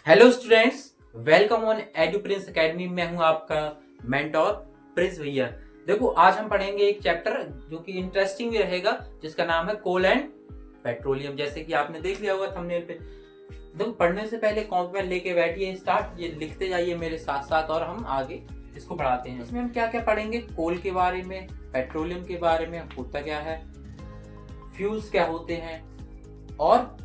Hello students, welcome on edu Prince academy. मैं हूं आपका मेंटोर प्रिंस भैया। देखो, आज हम पढ़ेंगे एक चैप्टर जो कि इंटरेस्टिंग भी रहेगा, जिसका नाम है कोल एंड पेट्रोलियम। जैसे कि आपने देख लिया होगा थंबनेल पे। देखो, पढ़ने से पहले कॉपी पेन लेके बैठिए, स्टार्ट ये लिखते जाइए मेरे साथ साथ और हम आगे इसको बढ़ाते हैं। इसमें हम क्या क्या पढ़ेंगे? कोल के बारे में, पेट्रोलियम के बारे में, होता क्या है, फ्यूल्स क्या होते हैं, और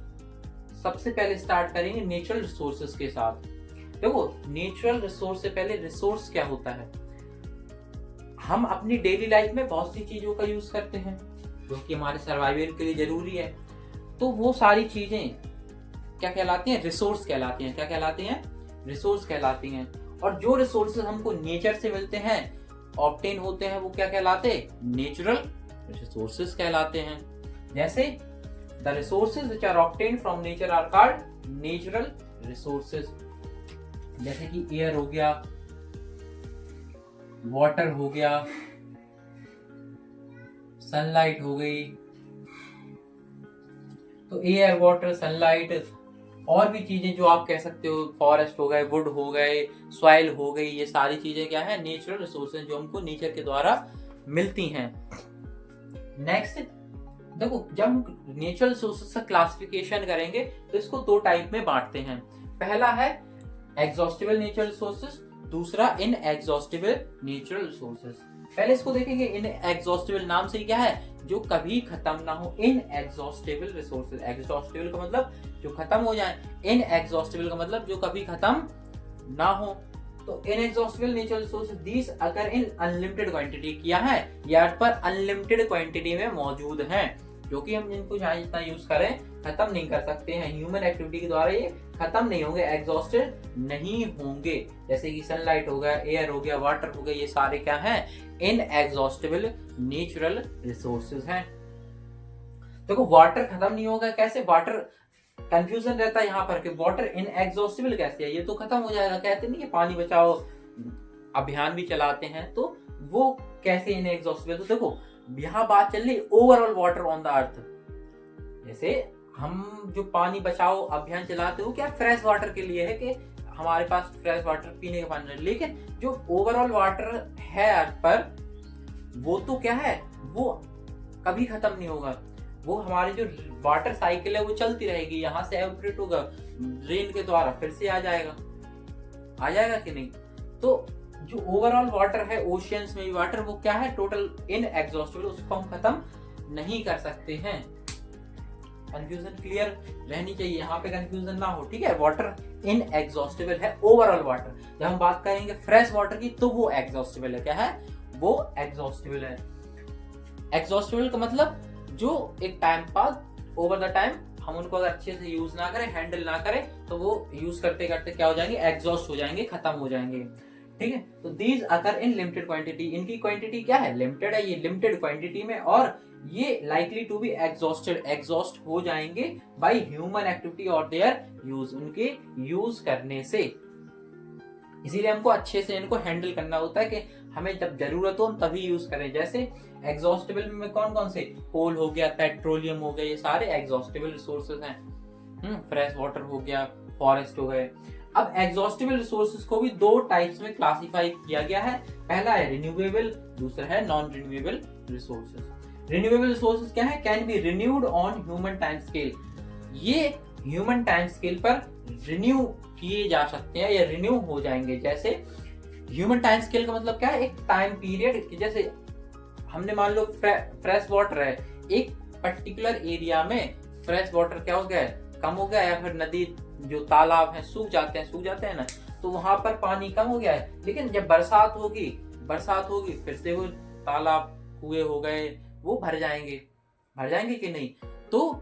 सबसे पहले स्टार्ट करेंगे नेचुरल रिसोर्सेज के साथ। देखो, नेचुरल रिसोर्स से पहले रिसोर्स क्या होता है? हम अपनी डेली लाइफ में बहुत सी चीजों का यूज करते हैं जो कि हमारे सर्वाइवल के लिए जरूरी है। तो वो सारी चीजें क्या कहलाती हैं? रिसोर्स कहलाती हैं। क्या कहलाती हैं? रिसोर्स कहलाती हैं। और जो रिसोर्सेज हमको नेचर से मिलते हैं, ऑब्टेन होते हैं, वो क्या कहलाते हैं? नेचुरल रिसोर्सेज कहलाते हैं। जैसे The resources which are obtained from nature are called natural resources। जैसे कि एयर हो गया, वाटर हो गया, सनलाइट हो गई। तो एयर, वाटर, सनलाइट और भी चीजें जो आप कह सकते हो, फॉरेस्ट हो गए, वुड हो गए, सॉइल हो गई, ये सारी चीजें क्या है? नेचुरल रिसोर्सेज जो हमको नेचर के द्वारा मिलती हैं। नेक्स्ट, देखो, जब हम नेचुरल रिसोर्सेज का क्लासिफिकेशन करेंगे तो इसको दो टाइप में बांटते हैं। पहला है एग्जॉस्टिबल नेचुरल रिसोर्सेज, दूसरा इन एग्जॉस्टिबल नेचुरल रिसोर्सेज। पहले इसको देखेंगे। इन एग्जॉस्टिबल नाम से क्या है? जो कभी खत्म ना हो। इन एग्जॉस्टिबल रिसोर्सेज, एग्जॉस्टिबल का मतलब जो खत्म हो जाए, इन एग्जॉस्टिबल का मतलब जो कभी खत्म ना हो। तो इनएग्जॉस्टिबल नेचुरल रिसोर्सेज दीज अगर इन अनलिमिटेड क्वांटिटी किया है या पर अनलिमिटेड क्वांटिटी में मौजूद हैं, जो कि हम इनको चाहे जितना यूज करें खत्म नहीं कर सकते हैं। ह्यूमन एक्टिविटी के द्वारा ये खत्म नहीं होंगे, एग्जॉस्टेड नहीं होंगे। जैसे कि सनलाइट हो गया, एयर हो गया, वाटर हो गया, ये सारे क्या हैं? इन एग्जॉस्टिबल नेचुरल रिसोर्सेज हैं। देखो, वाटर खत्म नहीं होगा कैसे? वाटर कंफ्यूजन रहता है यहाँ पर कि वाटर इनएग्जॉस्टिबल कैसे है? ये तो खत्म हो जाएगा। कहते नहीं कि पानी बचाओ अभियान भी चलाते हैं, तो वो कैसे इनएग्जॉस्टिबल? तो देखो, यहाँ बात चल रही overall water on the earth. जैसे हम जो पानी बचाओ अभियान चलाते हो, क्या फ्रेश वाटर के लिए है कि हमारे पास फ्रेश वाटर पीने का पानी है। लेकिन जो ओवरऑल वाटर है अर्थ पर, वो तो क्या है? वो कभी खत्म नहीं होगा। वो हमारी जो वाटर साइकिल है वो चलती रहेगी। यहाँ से एवपोरेट होगा, रेन के द्वारा फिर से आ जाएगा कि नहीं? तो जो ओवरऑल वाटर है, ओशियंस में भी वाटर, वो क्या है? टोटल इन एग्जॉस्टिबल, उसको हम खत्म नहीं कर सकते हैं। कंफ्यूजन क्लियर रहनी चाहिए, यहाँ पे कंफ्यूजन ना हो, ठीक है? वाटर इन एग्जॉस्टिबल है, ओवरऑल वाटर। जब हम बात करेंगे फ्रेश वाटर की, तो वो एग्जॉस्टिबल है। क्या है? वो एग्जॉस्टिबल है। एग्जॉस्टिबल का मतलब जो एक टाइम बाद, ओवर द टाइम, हम उनको अगर अच्छे से यूज ना करें, हैंडल ना करें, तो वो यूज करते करते क्या हो जाएंगे? एग्जॉस्ट हो जाएंगे, खत्म हो जाएंगे। ठीक है? तो दीज अगर इन लिमिटेड क्वांटिटी, इनकी क्वांटिटी क्या है? लिमिटेड है, ये लिमिटेड क्वांटिटी में, और ये likely to be exhausted, exhaust हो जाएंगे बाय ह्यूमन एक्टिविटी और देयर यूज, उनके यूज करने से। इसीलिए हमको अच्छे से इनको हैंडल करना होता है कि हमें जब जरूरत हो हम तभी यूज करें। जैसे एग्जॉस्टिबल में कौन कौन से? कोल हो गया, पेट्रोलियम हो गया, ये सारे एग्जॉस्टिबल रिसोर्सेज हैं। फ्रेश वाटर हो गया, फॉरेस्ट हो गए। अब एग्जॉस्टिबल रिसोर्सेज को भी दो टाइप्स में क्लासिफाई किया गया है। पहला है रिन्यूएबल, दूसरा है non renewable resources. Renewable resources क्या है? Can be renewed on human time scale. ये ह्यूमन टाइम स्केल पर रिन्यू किए जा सकते हैं या रिन्यू हो जाएंगे। जैसे ह्यूमन टाइम स्केल का मतलब क्या है? एक टाइम पीरियड, जैसे हमने मान लो फ्रेश वाटर है, एक पर्टिकुलर एरिया में फ्रेश वाटर क्या हो गया है? कम हो गया, या फिर नदी, जो तालाब है सूख जाते हैं ना, तो वहां पर पानी कम हो गया है। लेकिन जब बरसात होगी फिर से वो तालाब, कुएं हो गए, वो भर जाएंगे कि नहीं? तो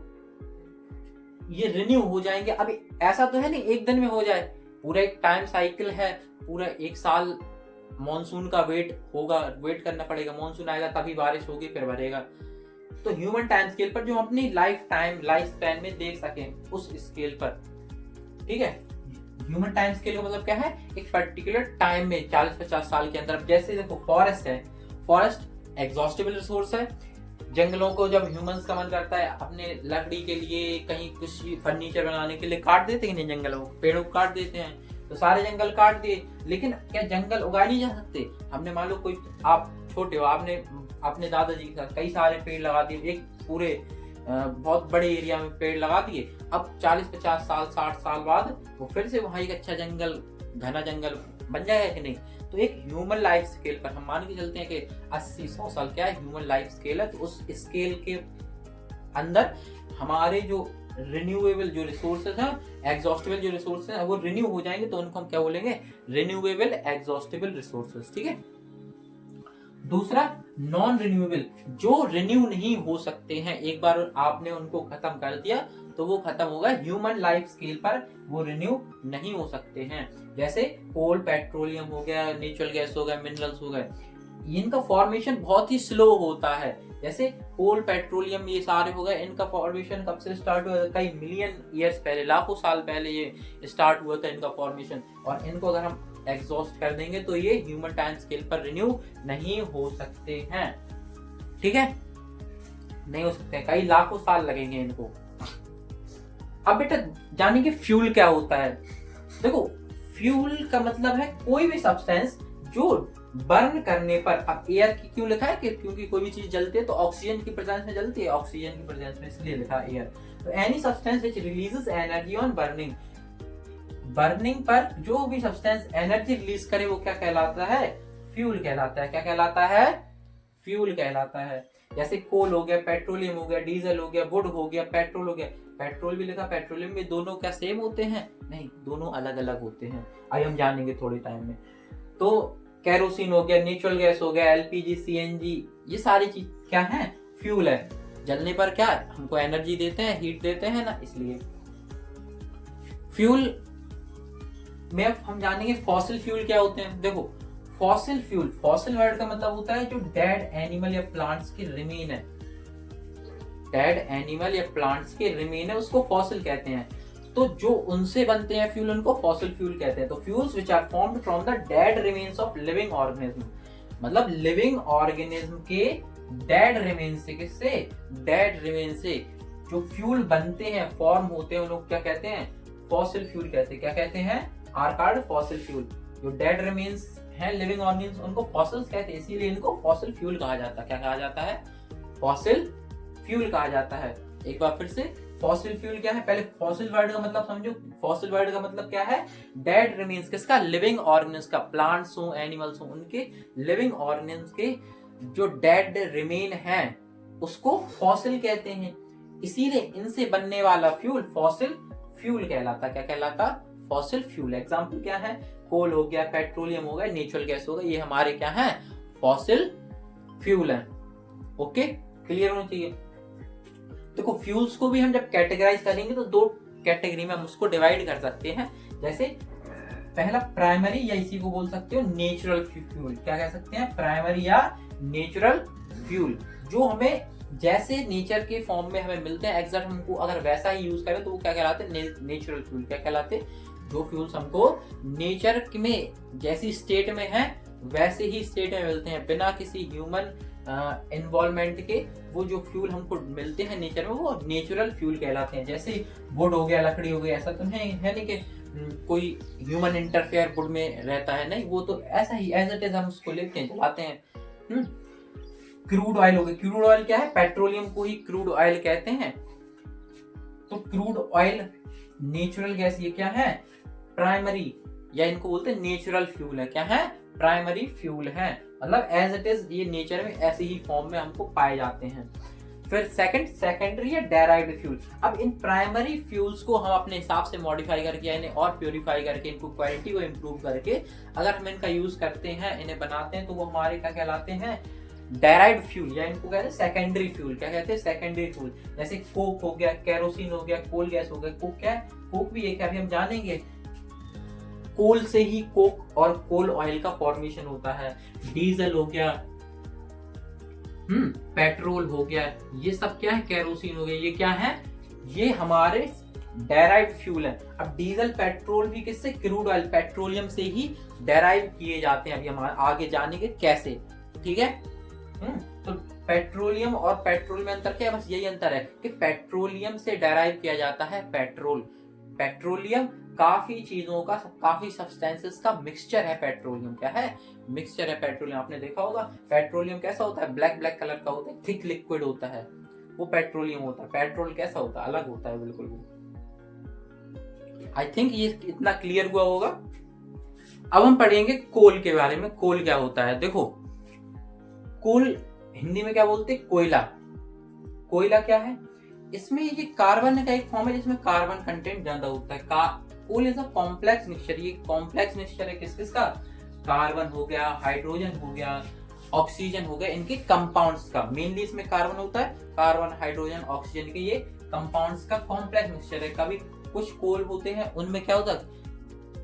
ये रिन्यू हो जाएंगे। अभी ऐसा तो है नहीं एक दिन में हो जाए, पूरा एक टाइम साइकिल है, पूरा एक साल मॉनसून का वेट करना पड़ेगा। मॉनसून आएगा तभी बारिश होगी, फिर भरेगा। तो ह्यूमन टाइम स्केल पर जो हम अपनी लाइफ स्पैन में देख सकें, उस स्केल पर, ठीक है? ह्यूमन टाइम स्केल का मतलब क्या है? एक पर्टिकुलर टाइम में, 40-50 साल के अंदर। जैसे देखो, फॉरेस्ट है, फॉरेस्ट एग्जॉस्टिबल रिसोर्स है, जंगलों को जब ह्यूमंस का मन करता है अपने लकड़ी के लिए, कहीं कुछ फर्नीचर बनाने के लिए काट देते हैं, नहीं जंगलों को, पेड़ों को काट देते हैं, तो सारे जंगल काट दिए। लेकिन क्या जंगल उगाए नहीं जा सकते? हमने मान लो कोई, आप छोटे हो, आपने अपने दादाजी के साथ कई सारे पेड़ लगा दिए, एक पूरे बहुत बड़े एरिया में पेड़ लगा दिए। अब 40-50 साल 60 साल बाद वो फिर से वहां एक अच्छा जंगल, घना जंगल बन जाएगा कि नहीं? तो एक ह्यूमन लाइफ स्केल पर हम मान के चलते हैं कि 80-100 साल क्या है ह्यूमन लाइफ स्केल है, तो उस स्केल के अंदर हमारे जो रिन्यूएबल जो रिसोर्सेज हैं, एग्जॉस्टेबल जो रिसोर्सेज हैं, वो रिन्यू हो जाएंगे, तो उनको हम क्या बोलेंगे? Renewable exhaustible resources. ठीक है। दूसरा नॉन रिन्यूएबल, जो रिन्यू नहीं हो सकते हैं, एक बार आपने उनको खत्म कर दिया तो वो खत्म होगा। ह्यूमन लाइफ स्केल पर वो रिन्यू नहीं हो सकते हैं। जैसे कोल, पेट्रोलियम हो गया, नेचुरल गैस हो गया, मिनरल्स हो गए, इनका फॉर्मेशन बहुत ही स्लो होता है। जैसे कोल, पेट्रोलियम, ये सारे हो गए, इनका फॉर्मेशन कब से स्टार्ट हुआ? कई मिलियन ईयर्स पहले, लाखों साल पहले ये स्टार्ट हुआ था इनका फॉर्मेशन। और इनको अगर हम एग्जॉस्ट कर देंगे तो ये ह्यूमन टाइम स्केल पर रिन्यू नहीं हो सकते हैं। ठीक है, नहीं हो सकते, कई लाखों साल लगेंगे इनको। अब बेटा जानेंगे फ्यूल क्या होता है। देखो, फ्यूल का मतलब है कोई भी सब्सटेंस जो बर्न करने पर, अब एयर की क्यों लिखा है? कि क्योंकि कोई भी चीज जलती है तो ऑक्सीजन की प्रेजेंस में जलती है, ऑक्सीजन की प्रेजेंस में, इसलिए लिखा है एयर। तो any substance which releases energy on burning, burning पर जो भी सब्सटेंस एनर्जी रिलीज करे वो क्या कहलाता है? फ्यूल कहलाता है। क्या कहलाता है? फ्यूल कहलाता है। जैसे कोल हो गया, पेट्रोलियम हो गया, डीजल हो गया, वुड हो गया, पेट्रोल हो गया। पेट्रोल भी लिखा, पेट्रोलियम भी, दोनों क्या सेम होते हैं? नहीं, दोनों अलग अलग होते हैं, आइए हम जानेंगे थोड़े टाइम में। तो केरोसिन हो गया, नेचुरल गैस हो गया, एलपीजी, सीएनजी, ये सारी चीज क्या है? फ्यूल है। जलने पर क्या हमको एनर्जी देते हैं, हीट देते हैं ना, इसलिए फ्यूल में। अब हम जानेंगे फॉसिल फ्यूल क्या होते हैं। देखो, फॉसिल फ्यूल, फॉसिल वर्ड का मतलब होता है जो डेड एनिमल या प्लांट्स के रिमेन है, डेड एनिमल या प्लांट्स के रिमेन है, उसको फॉसिल कहते हैं। तो जो उनसे बनते हैं फ्यूल, उनको फॉसिल फ्यूल कहते हैं। तो fuels which are formed from the dead remains of living organism, मतलब लिविंग ऑर्गेनिज्म के डेड रिमेन से, किससे? डेड रिमेन से जो फ्यूल बनते हैं, फॉर्म होते हैं, उन लोग क्या कहते हैं? फॉसिल फ्यूल कहते हैं। क्या कहते हैं? Are called fossil fuel. जो डेड रिमेन्स हैं लिविंग ऑर्गेनिज्म, उनको फॉसिल्स कहते हैं, इसीलिए इनको फॉसिल फ्यूल कहा जाता है। क्या कहा जाता है? फॉसिल फ्यूल कहा जाता है। एक बार फिर से, फॉसिल फ्यूल क्या है? पहले फॉसिल वर्ड का मतलब समझो। फॉसिल वर्ड का मतलब क्या है? डेड रिमेन्स, किसका? लिविंग ऑर्गेनिज्म का, प्लांट्स हो, एनिमल्स हो, उनके लिविंग ऑर्गेनिज्म के जो डेड रिमेन है उसको फॉसिल कहते हैं। इसीलिए इनसे बनने वाला फ्यूल फॉसिल फ्यूल कहलाता। क्या कहलाता? Fossil fuel. एग्जाम्पल क्या है? कोल हो गया, पेट्रोलियम हो गया, नेचुरल गैस हो गया, ये हमारे क्या है? फॉसिल फ्यूल है। ओके, क्लियर होना चाहिए। देखो, फ्यूल्स को भी हम जब कैटेगराइज करेंगे तो दो कैटेगरी में हम उसको डिवाइड कर सकते हैं। जैसे पहला प्राइमरी, या इसी को बोल सकते हो नेचुरल फ्यूल। क्या कह सकते हैं? प्राइमरी या नेचुरल फ्यूल, जो हमें जैसे नेचर के फॉर्म में हमें मिलते हैं, एग्जैक्ट हमको अगर वैसा ही यूज करें तो वो क्या कहलाते हैं? Natural fuel. क्या कहलाते? जो फ्यूल्स हमको नेचर में जैसी स्टेट में है वैसे ही स्टेट में मिलते हैं, बिना किसी ह्यूमन इन्वॉल्वमेंट के, वो जो फ्यूल हमको मिलते हैं नेचर में, वो नेचुरल फ्यूल कहलाते हैं। जैसे वुड हो गया, लकड़ी हो गई, ऐसा तो है नहीं कि कोई ह्यूमन इंटरफेयर वुड में रहता है, नहीं, वो तो ऐसा ही एज इट इज हम उसको लेते हैं, चलाते हैं। क्रूड ऑयल हो गया, क्रूड ऑयल क्या है? पेट्रोलियम को ही क्रूड ऑयल कहते हैं। तो क्रूड ऑयल, नेचुरल गैस, ये क्या है? प्राइमरी, या इनको बोलते हैं नेचुरल फ्यूल है। क्या है? प्राइमरी फ्यूल है, मतलब एज इट इज ये नेचर में ऐसे ही फॉर्म में हमको पाए जाते हैं। फिर सेकेंडरी या डेराइव्ड फ्यूल। अब इन प्राइमरी फ्यूल्स को हम अपने हिसाब से मॉडिफाई करके या इन्हें और प्योरीफाई करके, इनको क्वालिटी को इम्प्रूव करके अगर हम इनका यूज करते हैं, इन्हें बनाते हैं, तो वो हमारे क्या कहलाते हैं? डेराइव्ड फ्यूल, या इनको कहते हैं सेकेंडरी फ्यूल। क्या कहते हैं? Secondary fuel. जैसे कोक हो गया, केरोसिन हो गया, कोल गैस हो गया। कोक क्या है? कोक भी एक है, अभी हम जानेंगे। कोल से ही कोक और कोल ऑयल का फॉर्मेशन होता है। डीजल हो गया, पेट्रोल हो गया, ये सब क्या है? केरोसिन हो गया, ये क्या है? ये हमारे डेराइव्ड फ्यूल है। अब डीजल, पेट्रोल भी किससे? क्रूड ऑयल, पेट्रोलियम से ही डेराइव किए जाते हैं। अभी हम आगे जानेंगे कैसे, ठीक है। तो पेट्रोलियम और पेट्रोल में अंतर क्या है? बस यही अंतर है कि पेट्रोलियम से डेराइव किया जाता है पेट्रोल। पेट्रोलियम काफी चीजों का, काफी सब्सटेंसेस का मिक्सचर है। पेट्रोलियम क्या है? मिक्सचर है पेट्रोलियम। आपने देखा होगा पेट्रोलियम कैसा होता है? ब्लैक ब्लैक कलर का होता है, थिक लिक्विड होता है, वो पेट्रोलियम होता है। पेट्रोल कैसा होता है? अलग होता है बिल्कुल। वो आई थिंक ये इतना क्लियर हुआ होगा। अब हम पढ़ेंगे कोल के बारे में। कोल क्या होता है? देखो, कोल हिंदी में क्या बोलते हैं? कोयला। कोयला क्या है? इसमें ये कार्बन का एक फॉर्म है जिसमें कार्बन कंटेंट ज्यादा होता है। Coal is a complex mixture. ये कॉम्प्लेक्स मिक्सचर है किस किस का? कार्बन हो गया, हाइड्रोजन हो गया, ऑक्सीजन हो गया, इनके कंपाउंड्स का। मेनली इसमें कार्बन होता है, कार्बन, हाइड्रोजन, ऑक्सीजन के ये कंपाउंड्स का कॉम्प्लेक्स मिक्सचर है। कभी कुछ कोल होते हैं उनमें क्या होता है?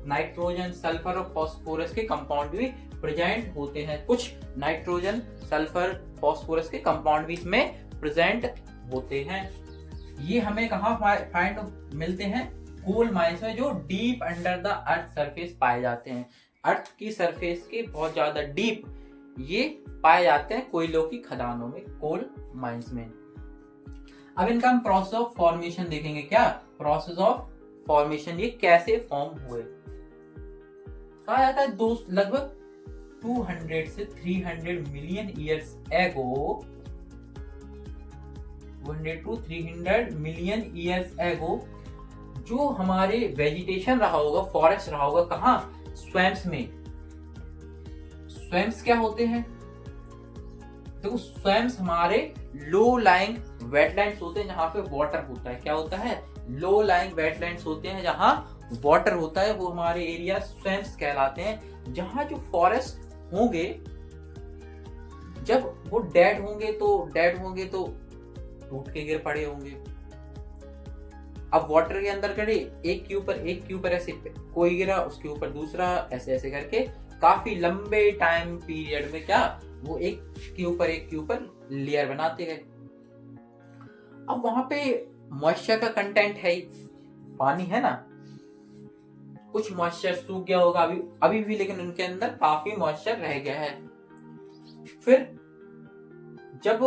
नाइट्रोजन, सल्फर और फास्फोरस के कंपाउंड भी प्रेजेंट होते हैं। कुछ नाइट्रोजन, सल्फर, फास्फोरस के कंपाउंड भी इसमें प्रेजेंट होते हैं। ये हमें कहाँ फाइंड मिलते हैं? कोल माइंस में, जो deep under the earth surface पाए जाते हैं। अर्थ की सरफेस के बहुत ज्यादा डीप ये पाए जाते हैं कोयलों की खदानों में, कोल माइंस में। अब इनका हम प्रोसेस ऑफ फॉर्मेशन देखेंगे। क्या प्रोसेस ऑफ फॉर्मेशन? ये कैसे फॉर्म हुए? कहा जाता है दोस्त लगभग 200 से 300 million years ago, 200 to 300 million years ago, जो हमारे वेजिटेशन रहा होगा, फॉरेस्ट रहा होगा, कहाँ? स्वैम्प्स में। स्वैम्प्स क्या होते हैं? तो स्वैम्प्स हमारे लो लाइंग वेटलैंड्स होते हैं जहां पे वाटर होता है। क्या होता है? लो लाइंग वेटलैंड्स होते हैं जहां वाटर होता है, वो हमारे एरिया स्वैम्प्स कहलाते हैं। जहां जो फॉरेस्ट होंगे, जब वो डेड होंगे तो टूट के गिर पड़े होंगे। अब वाटर के अंदर करे, एक के ऊपर ऐसे कोई गिरा, उसके ऊपर दूसरा, ऐसे ऐसे करके काफी लंबे टाइम पीरियड में क्या वो एक के ऊपर लेयर बनाते गए। अब वहां पे मॉइस्चर का कंटेंट है ही, पानी है ना, कुछ मॉइस्चर सूख गया होगा अभी भी, लेकिन उनके अंदर काफी मॉइस्चर रह गया है। फिर जब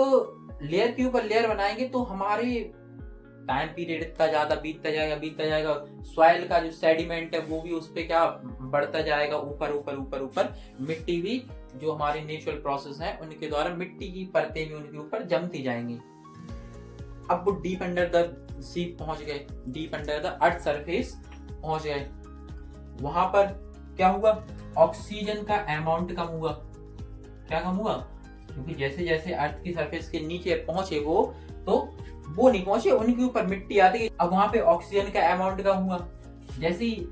लेयर के ऊपर लेयर बनाएंगे तो हमारे टाइम पीरियड इतना ज्यादा बीतता जाएगा, सॉइल का जो सेडिमेंट है वो भी उस पे क्या बढ़ता जाएगा, ऊपर। मिट्टी भी, जो हमारे नेचुरल प्रोसेस है उनके द्वारा मिट्टी की परतें भी उनके ऊपर जमती जाएंगी। अब वो डीप अंडर द सी पहुंच गए, deep under the earth surface पहुंच गए। वहां पर क्या हुआ? ऑक्सीजन का अमाउंट कम हुआ। क्या कम हुआ? क्योंकि जैसे जैसे अर्थ की सरफेस के नीचे पहुंचे वो नहीं पहुंचे, उनके ऊपर मिट्टी आती गई। अब वहां पे ऑक्सीजन का अमाउंट कम हुआ। जैसे ही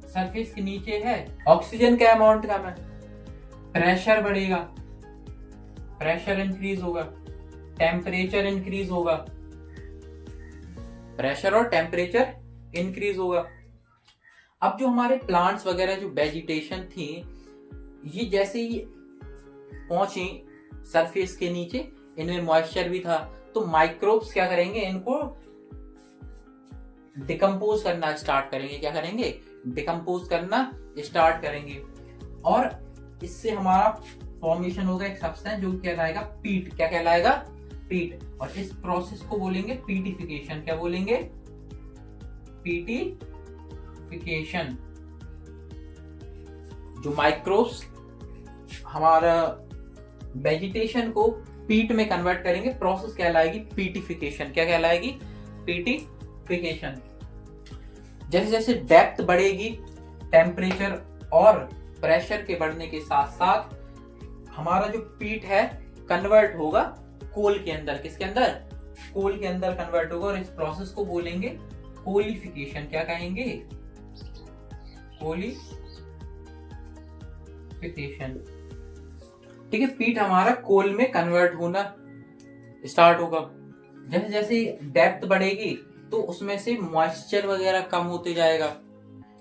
सरफेस के नीचे है, ऑक्सीजन का अमाउंट कम है, प्रेशर बढ़ेगा, प्रेशर इंक्रीज होगा, टेम्परेचर इंक्रीज होगा, प्रेशर और टेम्परेचर इंक्रीज होगा। अब जो हमारे प्लांट्स वगैरह, जो वेजिटेशन थी, ये जैसे ही पहुंची सरफेस के नीचे, इनमें मॉइस्चर भी था, तो माइक्रोब्स क्या करेंगे? इनको डिकम्पोज करना स्टार्ट करेंगे। क्या करेंगे? डिकम्पोज करना स्टार्ट करेंगे, और इससे हमारा फॉर्मेशन होगा एक सब्सटेंस जो कहलाएगा पीट। क्या कहलाएगा? पीट। और इस प्रोसेस को बोलेंगे पीटिफिकेशन। क्या बोलेंगे? पीटिफिकेशन। जो माइक्रोब्स हमारा वेजिटेशन को पीट में कन्वर्ट करेंगे, प्रोसेस कहलाएगी पीटिफिकेशन। क्या कहलाएगी? पीटिफिकेशन। जैसे जैसे डेप्थ बढ़ेगी, टेम्परेचर और प्रेशर के बढ़ने के साथ साथ हमारा जो पीट है कन्वर्ट होगा कोल के अंदर। किसके अंदर? कोल के अंदर कन्वर्ट होगा, और इस प्रोसेस को बोलेंगे कोलिफिकेशन। क्या कहेंगे? कोलिफिकेशन। ठीक है, पीट हमारा कोल में कन्वर्ट होना स्टार्ट होगा। जैसे जैसे डेप्थ बढ़ेगी तो उसमें से मॉइस्चर वगैरह कम होते जाएगा।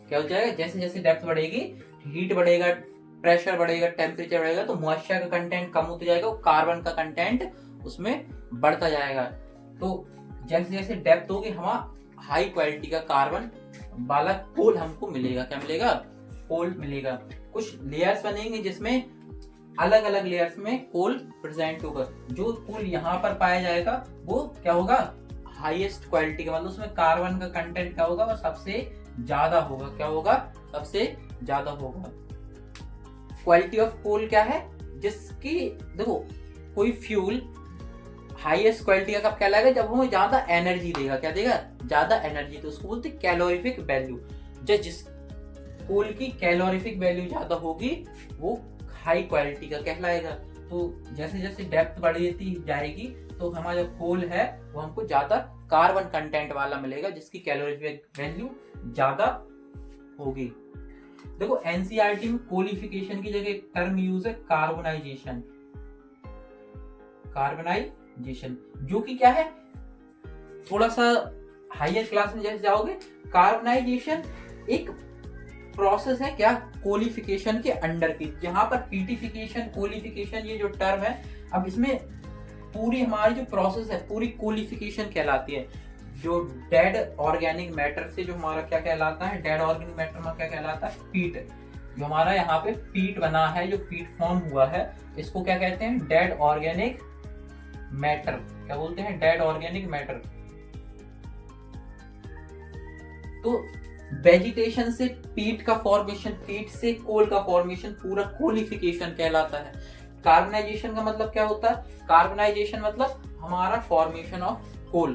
क्या हो जाएगा? जैसे जैसे डेप्थ बढ़ेगी, हीट बढ़ेगा, प्रेशर बढ़ेगा, टेम्परेचर बढ़ेगा, तो मॉइस्चर का कंटेंट कम होते जाएगा, कार्बन का कंटेंट उसमें बढ़ता जाएगा। तो जैसे जैसे डेप्थ होगी, हमारा हाई क्वालिटी का कार्बन वाला कोल हमको मिलेगा। क्या मिलेगा? कोल मिलेगा। कुछ लेयर्स बनेंगे जिसमें अलग अलग लेयर्स में कोल प्रेजेंट होगा। जो कोल यहाँ पर पाया जाएगा वो क्या होगा, हाईएस्ट क्वालिटी का, मतलब उसमें कार्बन का कंटेंट क्या होगा, वो सबसे ज्यादा होगा। क्या होगा, सबसे ज्यादा होगा। क्वालिटी ऑफ कोल क्या है, जिसकी देखो कोई फ्यूल हाईएस्ट क्वालिटी का कब कहलाएगा, जब हमें ज्यादा एनर्जी देगा। क्या देगा, ज्यादा एनर्जी, तो उसको बोलते हैं कैलोरीफिक वैल्यू। जिस कोल की कैलोरीफिक वैल्यू ज्यादा होगी वो हाई क्वालिटी का कहलाएगा। तो जैसे जैसे डेप्थ बढ़ती जाएगी तो हमारा जो कोल है वो हमको ज्यादा कार्बन कंटेंट वाला मिलेगा, जिसकी कैलोरीफिक वैल्यू ज्यादा होगी। देखो एनसीईआरटी में कोलिफिकेशन की जगह टर्म यूज है कार्बोनाइजेशन। कार्बोनाइजेशन जो कि क्या है, थोड़ा सा हायर क्लास में जैसे जाओगे, कार्बोनाइजेशन एक प्रोसेस है क्या, कोलिफिकेशन के अंडर की। जहां पर पीटिफिकेशन, कोलिफिकेशन ये जो टर्म है, अब इसमें पूरी हमारी जो प्रोसेस है पूरी कोलिफिकेशन कहलाती है। जो डेड ऑर्गेनिक मैटर से जो हमारा क्या कहलाता है, डेड ऑर्गेनिक मैटर में क्या कहलाता है, पीट। जो हमारा यहाँ पे पीट बना है, जो पीट फॉर्म हुआ है, इसको क्या कहते हैं, डेड ऑर्गेनिक मैटर। क्या बोलते हैं, डेड ऑर्गेनिक मैटर। तो वेजिटेशन से पीट का फॉर्मेशन, पीट से कोल का फॉर्मेशन पूरा कोलिफिकेशन कहलाता है। कार्बनाइजेशन का मतलब क्या होता है, कार्बनाइजेशन मतलब हमारा फॉर्मेशन ऑफ कोल।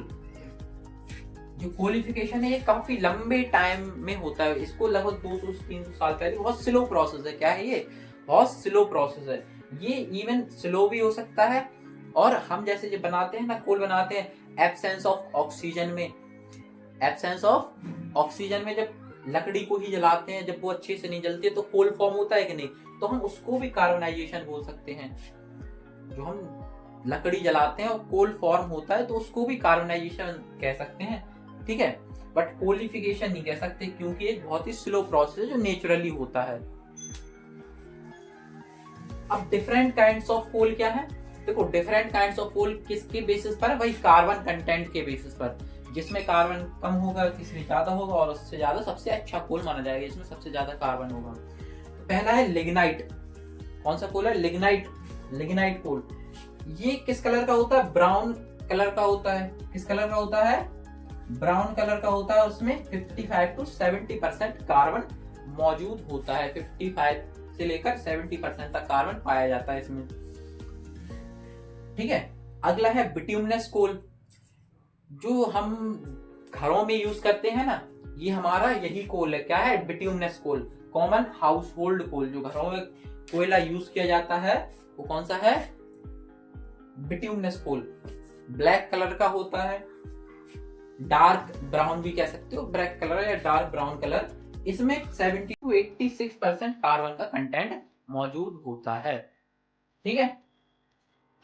जो कोलिफिकेशन है ये काफी लंबे टाइम में होता है, इसको लगभग 200 से 300 साल पहले, बहुत स्लो प्रोसेस है। क्या है ये, बहुत स्लो प्रोसेस है। ये इवन स्लो भी हो सकता है, और हम जैसे जो बनाते हैं ना, कोल बनाते हैं एब्सेंस ऑफ ऑक्सीजन में। एब्सेंस ऑफ ऑक्सीजन में जब लकड़ी को ही जलाते हैं, जब वो अच्छे से नहीं जलती है तो कोल फॉर्म होता है कि नहीं, तो हम उसको भी कार्बनाइजेशन बोल सकते हैं। जो हम लकड़ी जलाते हैं और कोल फॉर्म होता है तो उसको भी कार्बनाइजेशन कह सकते हैं, ठीक है। बट कोलिफिकेशन नहीं कह सकते, क्योंकि एक बहुत ही स्लो प्रोसेस है जो नेचुरली होता है। अब डिफरेंट काइंड्स ऑफ कोल क्या है, देखो डिफरेंट काइंड्स ऑफ कोल किसके बेसिस पर है, वही कार्बन कंटेंट के बेसिस पर। जिसमें कार्बन कम होगा किसमें ज्यादा होगा, और उससे ज्यादा सबसे अच्छा कोल माना जाएगा, इसमें सबसे ज्यादा कार्बन होगा। तो पहला है लिग्नाइट। कौन सा कोल है, लिग्नाइट। लिग्नाइट कोल ये किस कलर का होता है, ब्राउन कलर का होता है। किस कलर का होता है, ब्राउन कलर का होता है। उसमें 55 to 70% कार्बन मौजूद होता है। 55 से लेकर 70% तक कार्बन पाया जाता है इसमें, ठीक है। अगला है बिट्यूमिनस कोल, जो हम घरों में यूज करते हैं ना, ये हमारा यही कोल है। क्या है, बिट्यूमिनस कोल, कॉमन हाउस होल्ड कोल। जो घरों में कोयला यूज किया जाता है वो कौन सा है, बिट्यूमिनस कोल। ब्लैक कलर का होता है, डार्क ब्राउन भी कह सकते हो, ब्लैक कलर या डार्क ब्राउन कलर। इसमें 70 to 86% कार्बन का कंटेंट मौजूद होता है, ठीक है।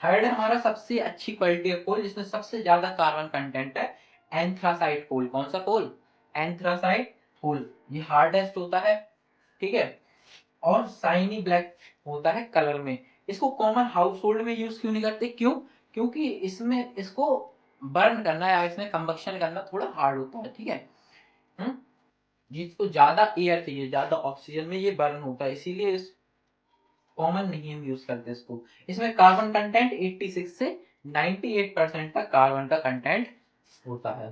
थर्ड हमारा सबसे अच्छी क्वालिटी है कोल, जिसमें सबसे ज्यादा कार्बन कंटेंट है, एंथ्रासाइट कोल। कौन सा कोल, एंथ्रासाइट कोल। ये हार्डेस्ट होता है, ठीक है, और शाइनी ब्लैक होता है कलर में। इसको कॉमन हाउस होल्ड में यूज क्यों नहीं करते, क्यों, क्योंकि इसमें इसको बर्न करना या इसमें कंबक्शन करना थोड़ा हार्ड होता है, ठीक है। जिसको ज्यादा एयर चाहिए, ज्यादा ऑक्सीजन में ये बर्न होता है, इसीलिए इस कॉमन नहीं हम यूज करते इसको। इसमें कार्बन कंटेंट 86 से 98% तक कार्बन का कंटेंट होता है।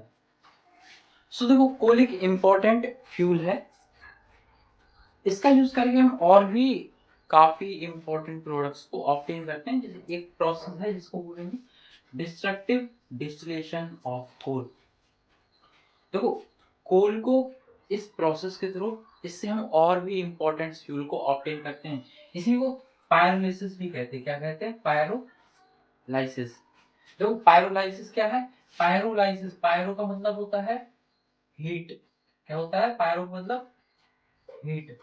सो देखो कोल एक इंपॉर्टेंट फ्यूल है, इसका यूज करके हम और भी काफी इंपॉर्टेंट प्रोडक्ट्स को ऑब्टेन करते हैं। जैसे एक प्रोसेस है जिसको बोलेंगे डिस्ट्रक्टिव डिस्टिलेशन ऑफ कोल। देखो कोल को इस प्रोसेस के थ्रू, इससे हम और भी इंपॉर्टेंट फ्यूल को ऑब्टेन करते हैं। इसी को पायरोलाइसिस भी कहते हैं। क्या कहते हैं, पायरोलाइसिस। देखो पायरोलाइसिस क्या है, पायरोलाइसिस, पायरो का मतलब होता है हीट। क्या होता है, पायरो का मतलब हीट,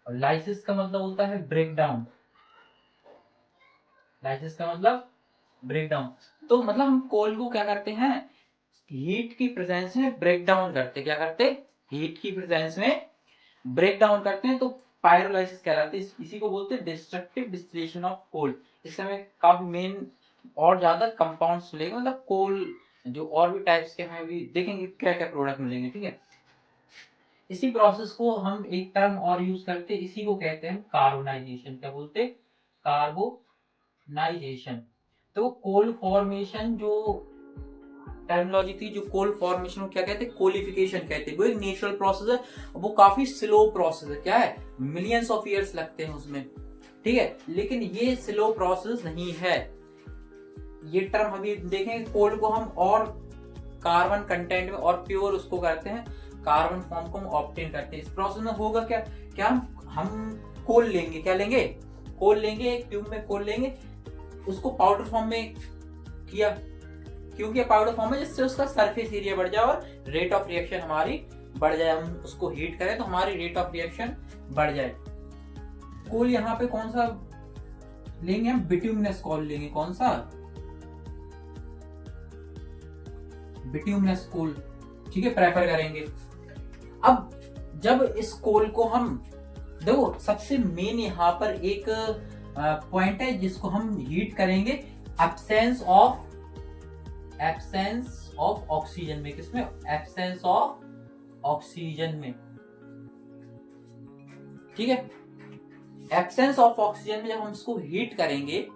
और लाइसिस का मतलब होता है ब्रेक डाउन। लाइसिस का मतलब ब्रेक डाउन। तो मतलब हम कोल को क्या करते हैं, हीट की प्रेजेंस में ब्रेक डाउन करते, क्या करते, हीट की प्रेजेंस में ब्रेक डाउन करते हैं, तो पायरोलाइसिस कहलाते हैं। इसी को बोलते हैं डिस्ट्रक्टिव डिस्टिलेशन ऑफ कोल। इस समय काफी मेन और ज्यादा कंपाउंड्स मिलेंगे, मतलब कोल जो और भी टाइप्स के हैं भी देखेंगे क्या क्या प्रोडक्ट मिलेंगे, ठीक है। इसी प्रोसेस को हम एक टर्म और यूज करते हैं, इसी को कहते हैं कार्बोनाइजेशन। क्या बोलते हैं, कार्बोनाइजेशन। तो कोल फॉर्मेशन जो टर्मिनोलॉजी थी, जो कोल फॉर्मेशन को क्या कहते हैं, कोलिफिकेशन कहते हैं। वो एक नेचुरल प्रोसेस है, वो काफी स्लो प्रोसेस है। क्या है, मिलियंस ऑफ ईयर्स लगते हैं उसमें, ठीक है। लेकिन ये स्लो प्रोसेस नहीं है। ये टर्म अभी देखेंगे, कोल को हम और कार्बन कंटेंट में और प्योर उसको करते हैं, कार्बन फॉर्म को हम ऑब्टेन करते हैं। इस प्रोसेस में होगा क्या, क्या हम कोल लेंगे, क्या लेंगे, कोल लेंगे, एक ट्यूब में कोल लेंगे, उसको पाउडर फॉर्म में किया, क्योंकि पाउडर फॉर्म में, जिससे उसका सरफेस एरिया बढ़ जाए और रेट ऑफ रिएक्शन हमारी बढ़ जाए। हम उसको हीट करें तो हमारी रेट ऑफ रिएक्शन बढ़ जाए। कोल यहाँ पे कौन सा लेंगे हम, बिट्यूमिनस कोल लेंगे। कौन सा, बिट्यूमिनस कोल, ठीक है, प्रेफर करेंगे। अब जब इस कोल को हम देखो, सबसे मेन यहाँ पर एक पॉइंट है जिसको हम हीट करेंगे, एब्सेंस ऑफ ऑक्सीजन में। किसमें, एब्सेंस ऑफ ऑक्सीजन में, ठीक है। एब्सेंस ऑफ ऑक्सीजन में जब हम इसको हीट करेंगे,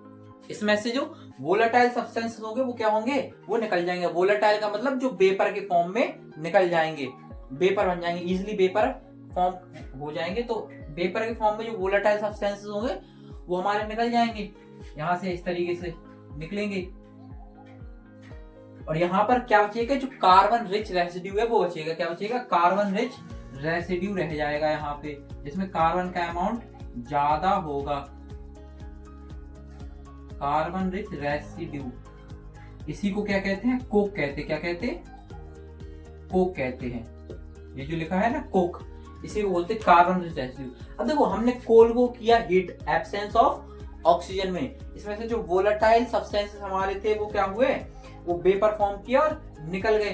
इसमें से जो वोलेटाइल सब्सटेंसेस होंगे वो क्या होंगे, वो निकल जाएंगे। वोलेटाइल का मतलब जो वेपर के फॉर्म में निकल जाएंगे, वेपर बन जाएंगे, इजिली वेपर फॉर्म हो जाएंगे। तो वेपर के फॉर्म में जो वोलेटाइल सब्सटेंसेस होंगे वो हमारे निकल जाएंगे, यहां से इस तरीके से निकलेंगे। और यहाँ पर क्या बचेगा, जो कार्बन रिच रेसिड्यू है वो बचेगा। क्या बचेगा, कार्बन रिच रेसिड्यू रह जाएगा यहाँ पे, जिसमें कार्बन का अमाउंट ज्यादा होगा, कार्बन रिच रेसिड्यू। इसी को क्या कहते हैं, कोक कहते हैं। क्या कहते हैं, कोक कहते हैं। ये जो लिखा है ना कोक, इसी को बोलते हैं कार्बन रिच रेसिड्यू। अब देखो, हमने कोल को किया हीट एब्सेंस ऑफ ऑक्सीजन में, इसमें से जो वोलेटाइल सब्सटेंसेस हमारे थे वो क्या हुए, वो वेपर फॉर्म किया और निकल गए।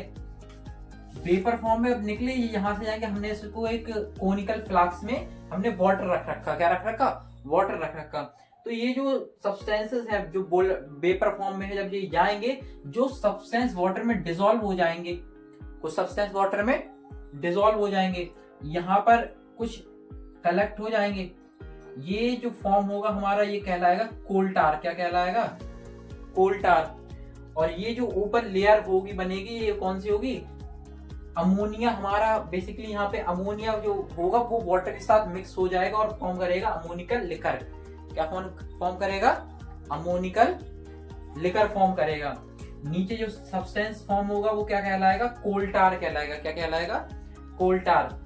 वेपर फॉर्म में अब निकले, यहाँ से जाएंगे, हमने इसको एक कोनिकल फ्लास्क में हमने वाटर रख रखा। क्या रख रखा, वाटर रख रखा। तो ये जो सब्सटेंसेस है जो वेपर फॉर्म में है, जब ये जाएंगे, जो सब्सटेंस वाटर में डिसॉल्व हो जाएंगे, कुछ सब्सटेंस वाटर में डिसॉल्व हो जाएंगे, यहाँ पर कुछ कलेक्ट हो जाएंगे। ये जो फॉर्म होगा हमारा, ये कहलाएगा कोल्टार। क्या कहलाएगा, कोल्टार। और ये जो ऊपर लेयर होगी, बनेगी, ये कौन सी होगी, अमोनिया। हमारा बेसिकली यहाँ पे अमोनिया जो होगा वो वाटर के साथ मिक्स हो जाएगा और फॉर्म करेगा अमोनिकल लिकर। क्या फॉर्म करेगा, अमोनिकल लिकर फॉर्म करेगा। नीचे जो सब्सटेंस फॉर्म होगा वो क्या कहलाएगा, कोल्टार कहलाएगा। क्या कहलाएगा, कोल्टार।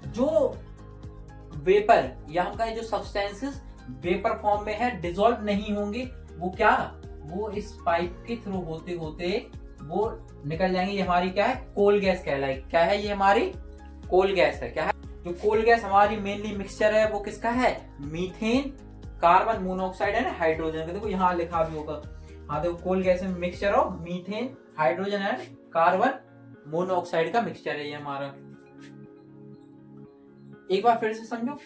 जो वेपर, यहाँ का जो सब्सटेंसेस वेपर फॉर्म में है, डिसॉल्व नहीं होंगे, वो क्या, वो इस पाइप के थ्रू होते होते वो निकल जाएंगे। ये हमारी क्या है, कोल गैस कहलाएगी। क्या है, ये हमारी कोल गैस है। क्या है, जो कोल गैस हमारी मेनली मिक्सचर है वो किसका है, मीथेन, कार्बन मोनोऑक्साइड है ना, हाइड्रोजन का। देखो यहाँ लिखा भी होगा, हाँ देखो, कोल गैस में mixture of methane, hydrogen and carbon monoxide का मिक्सचर है ये हमारा। एक बार फिर से समझो,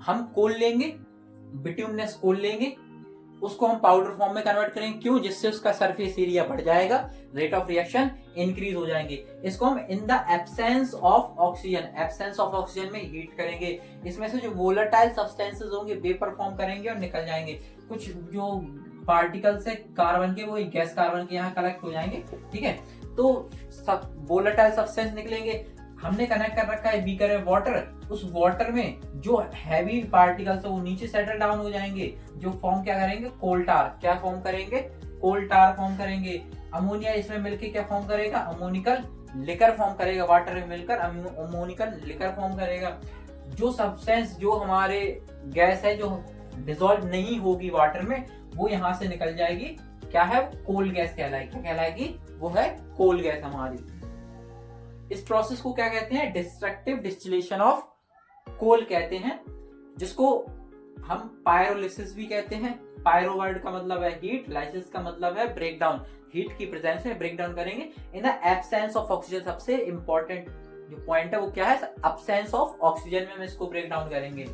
हम कोल लेंगे, बिट्यूमिनस कोल लेंगे, उसको हम पाउडर फॉर्म में कन्वर्ट करेंगे। क्यों, जिससे उसका सरफेस एरिया बढ़ जाएगा, रेट ऑफ रिएक्शन इंक्रीज हो जाएंगे। इसको हम in the absence of oxygen, absence of oxygen में हीट करेंगे। इसमें से जो वोलेटाइल सब्सटेंसेस होंगे वेपर फॉर्म करेंगे और निकल जाएंगे। कुछ जो पार्टिकल्स है कार्बन के, वो गैस कार्बन के यहाँ कलेक्ट हो जाएंगे, ठीक है। तो वोलेटाइल सब्सटेंस निकलेंगे। हमने कनेक्ट कर रखा है बीकर में वाटर, उस वाटर में जो हैवी पार्टिकल्स है वो नीचे सेटल डाउन हो जाएंगे, जो फॉर्म क्या करेंगे, कोल्टार। क्या फॉर्म करेंगे, कोल्टार फॉर्म करेंगे। अमोनिया इसमें मिलके क्या फॉर्म करेगा, अमोनिकल लिकर फॉर्म करेगा। वाटर में मिलकर अमोनिकल लिकर फॉर्म करेगा। जो सब्सटेंस, जो हमारे गैस है जो डिसॉल्व नहीं होगी वाटर में, वो यहाँ से निकल जाएगी। क्या है, कोल गैस कहलाएगी। क्या कहलाएगी, वो है कोल गैस हमारी। इस प्रोसेस को क्या कहते हैं, डिस्ट्रक्टिव डिस्टिलेशन ऑफ कोल कहते हैं, जिसको हम पायरोलिसिस भी कहते हैं। पायरो वर्ड का मतलब है हीट, लाइसिस का मतलब है ब्रेक डाउन। हीट की प्रेजेंस में ब्रेक डाउन करेंगे in the absence of oxygen. सबसे इंपॉर्टेंट जो पॉइंट है वो क्या है, एब्सेंस ऑफ ऑक्सीजन में हम इसको ब्रेक डाउन करेंगे।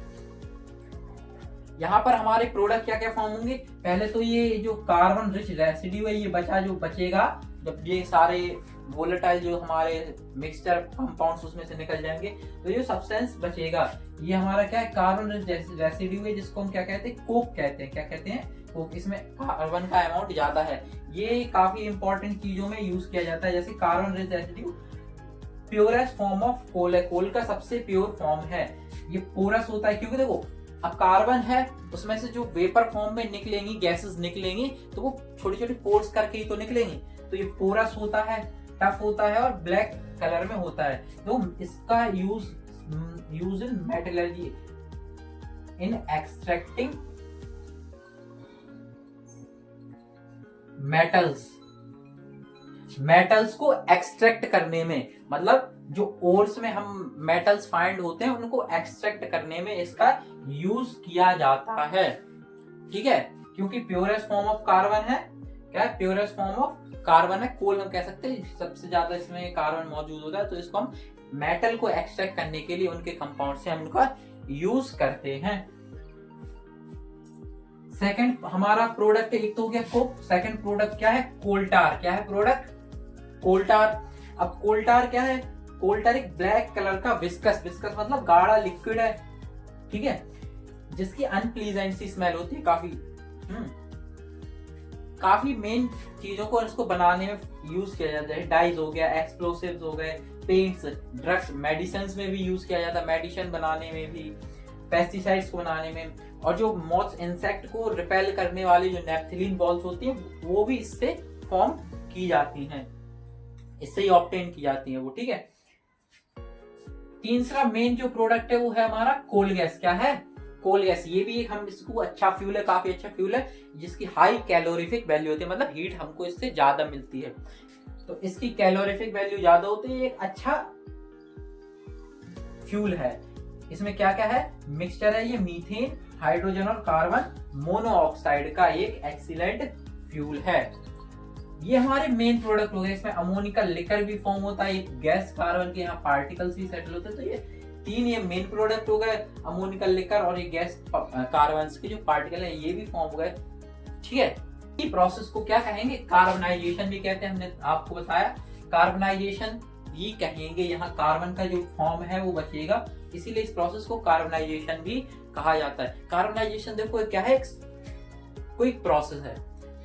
यहाँ पर हमारे प्रोडक्ट क्या क्या फॉर्म होंगे, पहले तो ये जो कार्बन रिच रेसिड्यू है, ये बचा, जो बचेगा जब ये सारे वोलेटाइल जो हमारे मिक्सचर कंपाउंड्स उसमें से निकल जाएंगे, तो ये सब्सटेंस बचेगा। ये हमारा क्या है, कार्बन रेसिड्यू है, जिसको हम क्या कहते हैं, कोक कहते हैं। क्या कहते हैं, कोक। इसमें कार्बन का अमाउंट ज्यादा है। ये काफी इंपॉर्टेंट चीजों में यूज किया जाता है। जैसे carbon residue purest form of coal है, कोल का सबसे प्योर फॉर्म है। ये पोरस होता है क्योंकि देखो अब कार्बन है, उसमें से जो वेपर फॉर्म में निकलेंगी गैसेस निकलेंगी, तो वो छोटी छोटी पोर्स करके ही तो निकलेंगी। तो ये पोरस होता है, टफ होता है और ब्लैक कलर में होता है। तो इसका use in metallurgy in extracting metals को एक्सट्रैक्ट करने में, मतलब जो ओर्स में हम मेटल्स फाइंड होते हैं उनको एक्सट्रैक्ट करने में इसका यूज किया जाता है। ठीक है, क्योंकि प्योरेस्ट फॉर्म ऑफ कार्बन है। क्या है, प्योरेस्ट फॉर्म ऑफ कार्बन है। कोल हम कह सकते हैं सबसे ज्यादा इसमें कार्बन मौजूद होता है, तो इसको हम मेटल को एक्सट्रैक्ट करने के लिए उनके कंपाउंड से हम उनका यूज करते हैं। सेकंड हमारा प्रोडक्ट एक तो हो गया कोक। सेकंड प्रोडक्ट क्या है, कोल्टार। क्या है प्रोडक्ट, कोल्टार। अब कोल्टार क्या है, कोल्टार एक ब्लैक कलर का विस्कस मतलब गाढ़ा लिक्विड है। ठीक है, जिसकी अनप्लीजेंट सी स्मेल होती है काफी मेन चीजों को इसको बनाने में यूज किया जाता है। डाइज हो गया, एक्सप्लोसिव्स हो गए, पेंट्स, ड्रग्स, मेडिसिन में भी यूज किया जाता है, मेडिसिन बनाने में भी, पेस्टिसाइड्स को बनाने में। और जो मॉथ्स इंसेक्ट को रिपेल करने वाली जो नेप्थिलीन बॉल्स होती हैं वो भी इससे फॉर्म की जाती हैं, इससे ही ऑब्टेन की जाती है वो। ठीक है, तीसरा मेन जो प्रोडक्ट है वो है हमारा कोल गैस। क्या है, कोल गैस। ये भी एक हम इसको अच्छा फ्यूल है, काफी अच्छा फ्यूल है, जिसकी हाई कैलोरीफिक वैल्यू होती है, मतलब हीट हमको इससे ज्यादा मिलती है। तो इसकी कैलोरीफिक वैल्यू ज्यादा होती है, एक अच्छा फ्यूल है। इसमें क्या क्या है, मिक्सचर है, ये मीथेन, हाइड्रोजन और कार्बन मोनोऑक्साइड का एक एक्सीलेंट फ्यूल है। ये हमारे मेन प्रोडक्ट हो गए। इसमें अमोनिका लिकर भी फॉर्म होता है, एक गैस कार्बन के यहाँ पार्टिकल्स भी सेटल होते हैं। तो ये तीन ये मेन प्रोडक्ट हो गए, अमोनिका लिकर और ये गैस कार्बन के जो पार्टिकल है ये भी फॉर्म हो गए। ठीक है, ये प्रोसेस को क्या कहेंगे, कार्बनाइजेशन भी कहते हैं। हमने आपको बताया कार्बनाइजेशन भी कहेंगे। यहाँ कार्बन का जो फॉर्म है वो बचेगा, इसीलिए इस प्रोसेस को कार्बनाइजेशन भी कहा जाता है। कार्बनाइजेशन देखो क्या है, क्विक प्रोसेस है।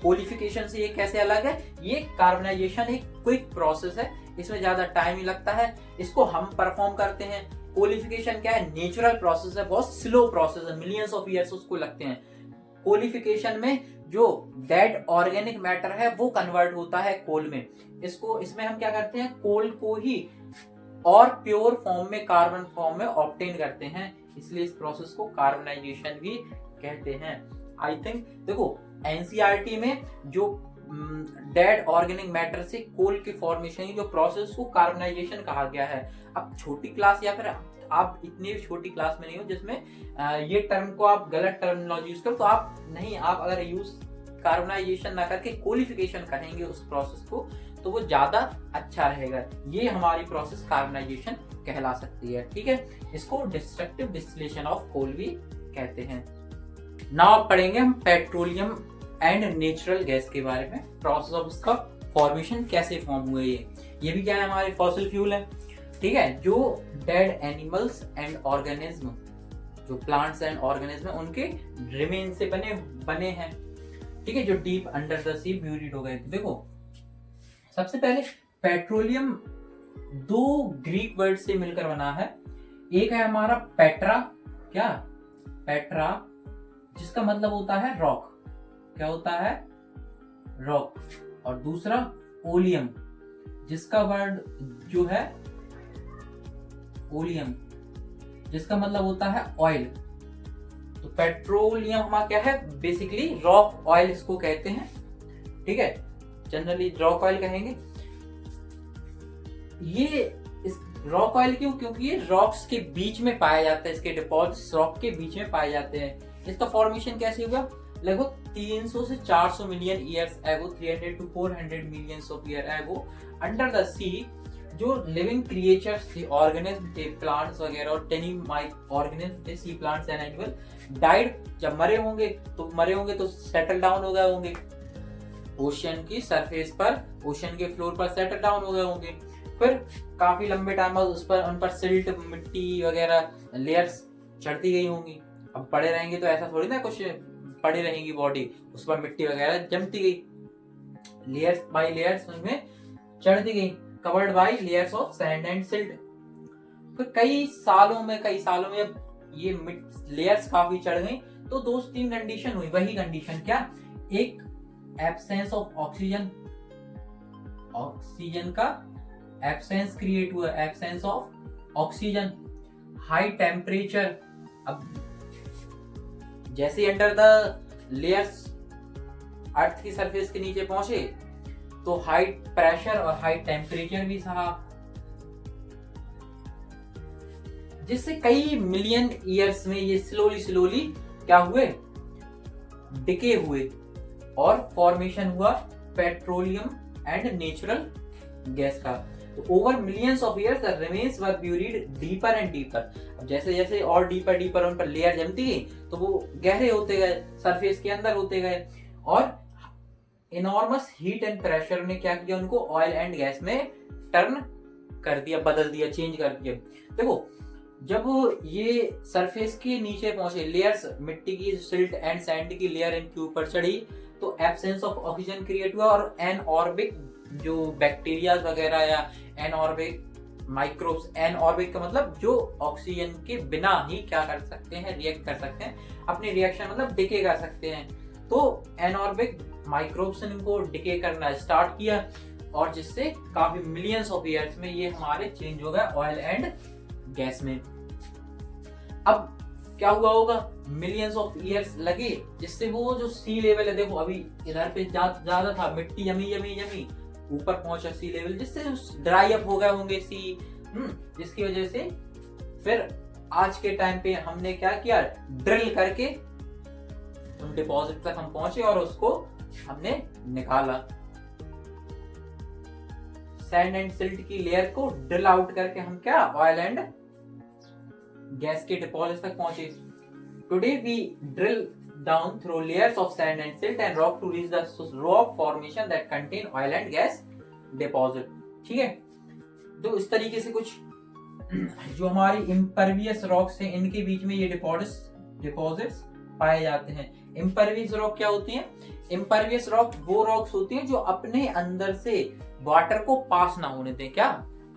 कोलिफिकेशन से ये कैसे अलग है, ये कार्बनाइजेशन एक क्विक प्रोसेस है, इसमें ज्यादा टाइम ही लगता है, इसको हम परफॉर्म करते हैं। कोलिफिकेशन क्या है, नेचुरल प्रोसेस है, बहुत स्लो प्रोसेस है, मिलियंस ऑफ ईयर्स उसको लगते हैं। कोलिफिकेशन में जो डेड ऑर्गेनिक मैटर है वो कन्वर्ट होता है कोल में। इसमें हम क्या करते हैं, कोल को ही और प्योर फॉर्म में, कार्बन फॉर्म में ऑब्टेन करते हैं, इसलिए इस प्रोसेस को कार्बनाइजेशन भी कहते हैं। आई थिंक देखो एनसीईआरटी में जो डेड ऑर्गेनिक मैटर से कोल के फॉर्मेशन की जो प्रोसेस को कार्बनाइजेशन कहा गया है। अब छोटी क्लास या फिर आप इतनी छोटी क्लास में नहीं हो जिसमें ये टर्म को आप गलत टर्मिनोलॉजी यूज करो, तो आप नहीं, आप अगर यूज कार्बनाइजेशन ना करके कोलिफिकेशन करेंगे उस प्रोसेस को, तो वो ज्यादा अच्छा रहेगा। ये हमारी प्रोसेस कार्बनाइजेशन कहला सकती है। ठीक है, इसको डिस्ट्रक्टिव डिस्टिलेशन ऑफ कोल भी कहते हैं। नाउ पढ़ेंगे हम पेट्रोलियम एंड नेचुरल गैस के बारे में, प्रोसेस ऑफ उसका फॉर्मेशन कैसे फॉर्म हुए। ये भी क्या है, हमारे फॉसिल फ्यूल है। ठीक है, जो डेड एनिमल्स एंड ऑर्गेनिज्म, जो प्लांट्स एंड ऑर्गेनिज्म उनके रिमेन से बने हैं। ठीक है, जो deep under the sea buried हो गए। देखो सबसे पहले पेट्रोलियम दो ग्रीक वर्ड से मिलकर बना है। एक है हमारा पेट्रा, क्या पेट्रा, जिसका मतलब होता है रॉक। क्या होता है, रॉक। और दूसरा ओलियम, जिसका वर्ड जो है ओलियम, जिसका मतलब होता है ऑयल। तो पेट्रोलियम हमारा क्या है, बेसिकली रॉक ऑयल इसको कहते हैं। ठीक है, जनरली रॉक ऑयल कहेंगे। ये इस रॉक ऑयल क्यों, क्योंकि ये रॉक्स के बीच में पाया जाता है, इसके डिपॉजिट्स रॉक के बीच में पाए जाते हैं। इसका फॉर्मेशन कैसे होगा, लगभग 300 से 400 million years ago, 300 to 400 millions of year ago, under the sea जो लिविंग क्रिएचर्स थे, ऑर्गेनिज्म थे, प्लांट्स वगैरह और टेनी ऑर्गेनिज्म थे, sea plants and animal, died. जब मरे होंगे तो सेटल डाउन हो गए होंगे, ओशियन की सरफेस पर, ओशियन के फ्लोर पर सेटल डाउन हो गए होंगे। फिर काफी लंबे टाइम बाद उन पर सिल्ट, मिट्टी वगैरह लेयर्स चढ़ती गई होंगी। अब पड़े रहेंगे तो ऐसा थोड़ी ना कुछ पड़ी रहेंगी बॉडी, उस पर मिट्टी वगैरह जमती गई, लेयर्स बाय लेयर्स उनमें चढ़ती गई, covered by layers of sand and silt. फिर कई सालों में ये लेयर्स काफी चढ़ गई तो दो तीन कंडीशन हुई। वही कंडीशन क्या, एक एब्सेंस ऑफ ऑक्सीजन, ऑक्सीजन का एब्सेंस क्रिएट हुआ, absence of oxygen, high temperature. अब जैसे अंडर द लेयर्स अर्थ की सरफेस के नीचे पहुंचे तो हाई प्रेशर और हाई टेम्परेचर भी सहा, जिससे कई मिलियन ईयर्स में ये स्लोली क्या हुए, डिके हुए और फॉर्मेशन हुआ पेट्रोलियम एंड नेचुरल गैस का। तो over millions of years the remains were buried deeper and deeper. अब जैसे जैसे और डीपर उन पर लेयर जमती गई तो वो गहरे होते गए, सरफेस के अंदर होते गए, और इनॉर्मस हीट एंड प्रेशर ने क्या किया, उनको ऑयल एंड गैस में टर्न कर दिया, बदल दिया, चेंज कर दिया। देखो जब ये सरफेस के नीचे पहुंचे, लेयर्स मिट्टी की, सिल्ट एंड सैंड की लेयर इनके ऊपर चढ़ी तो एब्सेंस ऑफ ऑक्सीजन क्रिएट हुआ और एनऑर्बिक जो बैक्टीरिया वगैरह या एनऑर्बिक माइक्रोब्स, एनऑर्बिक का मतलब जो ऑक्सीजन के बिना ही क्या कर सकते हैं, रिएक्ट कर सकते हैं, अपनी रिएक्शन मतलब डिके कर सकते हैं। तो एनऑर्बिक माइक्रोब्स ने इनको डिके करना स्टार्ट किया और जिससे काफी मिलियंस ऑफ ईयर्स में ये हमारे चेंज हो गया ऑयल एंड गैस में। अब क्या हुआ होगा, मिलियंस ऑफ ईयर्स लगे जिससे वो जो सी लेवल है, देखो अभी इधर पे ज्यादा था, मिट्टी जमी ऊपर पहुंचा सी लेवल, जिससे ड्राई अप हो गए होंगे सी, जिसकी वजह से फिर आज के टाइम पे हमने क्या किया, ड्रिल करके उन डिपॉजिट तक हम पहुंचे और उसको हमने निकाला, सैंड एंड सिल्ट की लेयर को ड्रिल आउट करके हम क्या, ऑयल एंड गैस के डिपॉजिट तक पहुंचे। Today we drill down through layers of sand and silt and rock to reach the rock formation that contain oil and gas deposit। ठीक है, तो इस तरीके से कुछ जो हमारी इम्परवियस रॉक्स हैं इनके बीच में ये डिपॉजिट्स पाए जाते हैं। इम्परवियस रॉक क्या होती हैं, इम्परवियस रॉक वो रॉक्स होती हैं जो अपने अंदर से वाटर को पास ना होने दें, क्या,